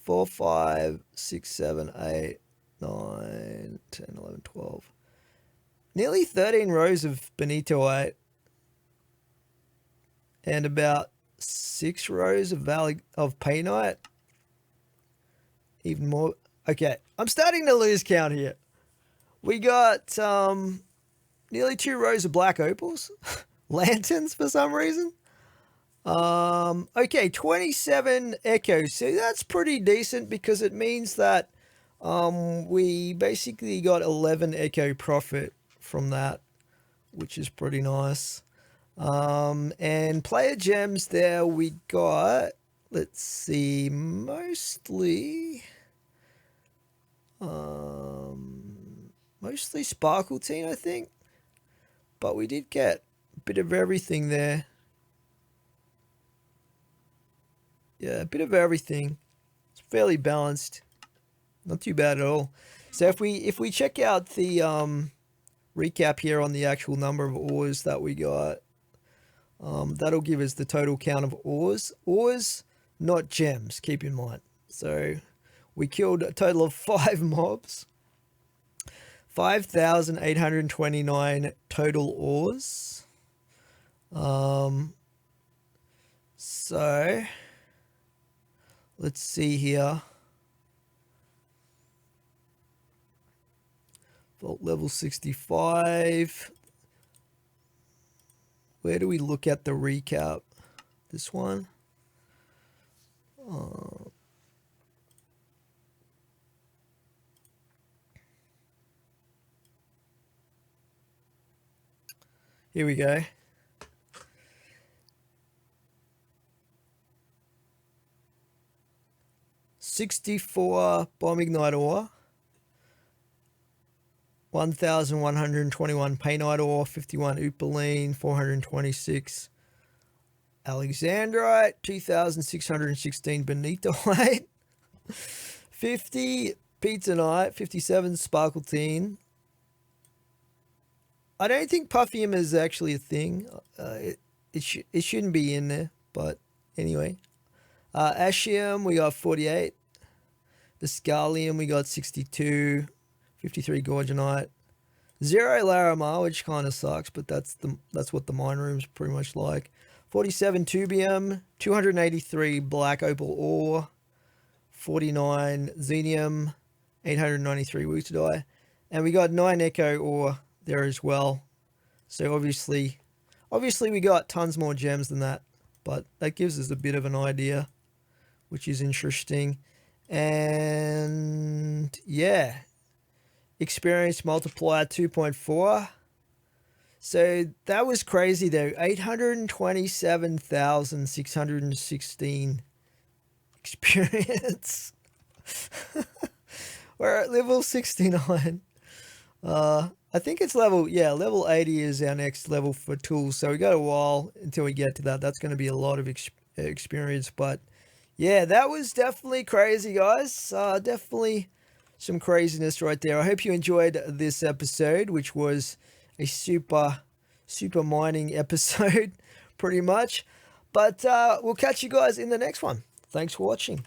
4 5 6 7 8 9, 10, 11, 12. Nearly 13 rows of Benitoite. And about 6 rows of Painite. Even more. Okay, I'm starting to lose count here. We got nearly 2 rows of black opals. Lanterns for some reason. Okay, 27 echoes. So that's pretty decent because it means that we basically got 11 echo profit from that, which is pretty nice. And player gems there we got, let's see, mostly Sparkletine, I think, but we did get a bit of everything there. Yeah, a bit of everything. It's fairly balanced. Not too bad at all. So if we check out the recap here on the actual number of ores that we got, that'll give us the total count of ores. Ores, not gems, keep in mind. So we killed a total of 5 mobs. 5,829 total ores. So let's see here. Vault level 65. Where do we look at the recap? This one? Here we go. $64 bomb ignite ore. 1,121 Painite ore, 51 Opaline, 426 Alexandrite, 2,616 Benitoite, 50 Pizzanite, 57 Sparkletine. I don't think Puffium is actually a thing. It shouldn't be in there, but anyway. Ashium, we got 48. The Scalium, we got 62. 53 Gorgonite. 0 Larimar, which kind of sucks, but that's what the mine room's pretty much like. 47 Tubium, 283 Black Opal Ore, 49 Xenium, 893 Wootadai, and we got 9 Echo Ore there as well. So obviously we got tons more gems than that, but that gives us a bit of an idea, which is interesting. And yeah, experience multiplier 2.4. So that was crazy though. 827,616 experience. We're at level 69. I think it's level 80 is our next level for tools. So we got a while until we get to that. That's going to be a lot of experience. But yeah, that was definitely crazy, guys. Definitely some craziness right there. I hope you enjoyed this episode, which was a super mining episode, pretty much. But we'll catch you guys in the next one. Thanks for watching.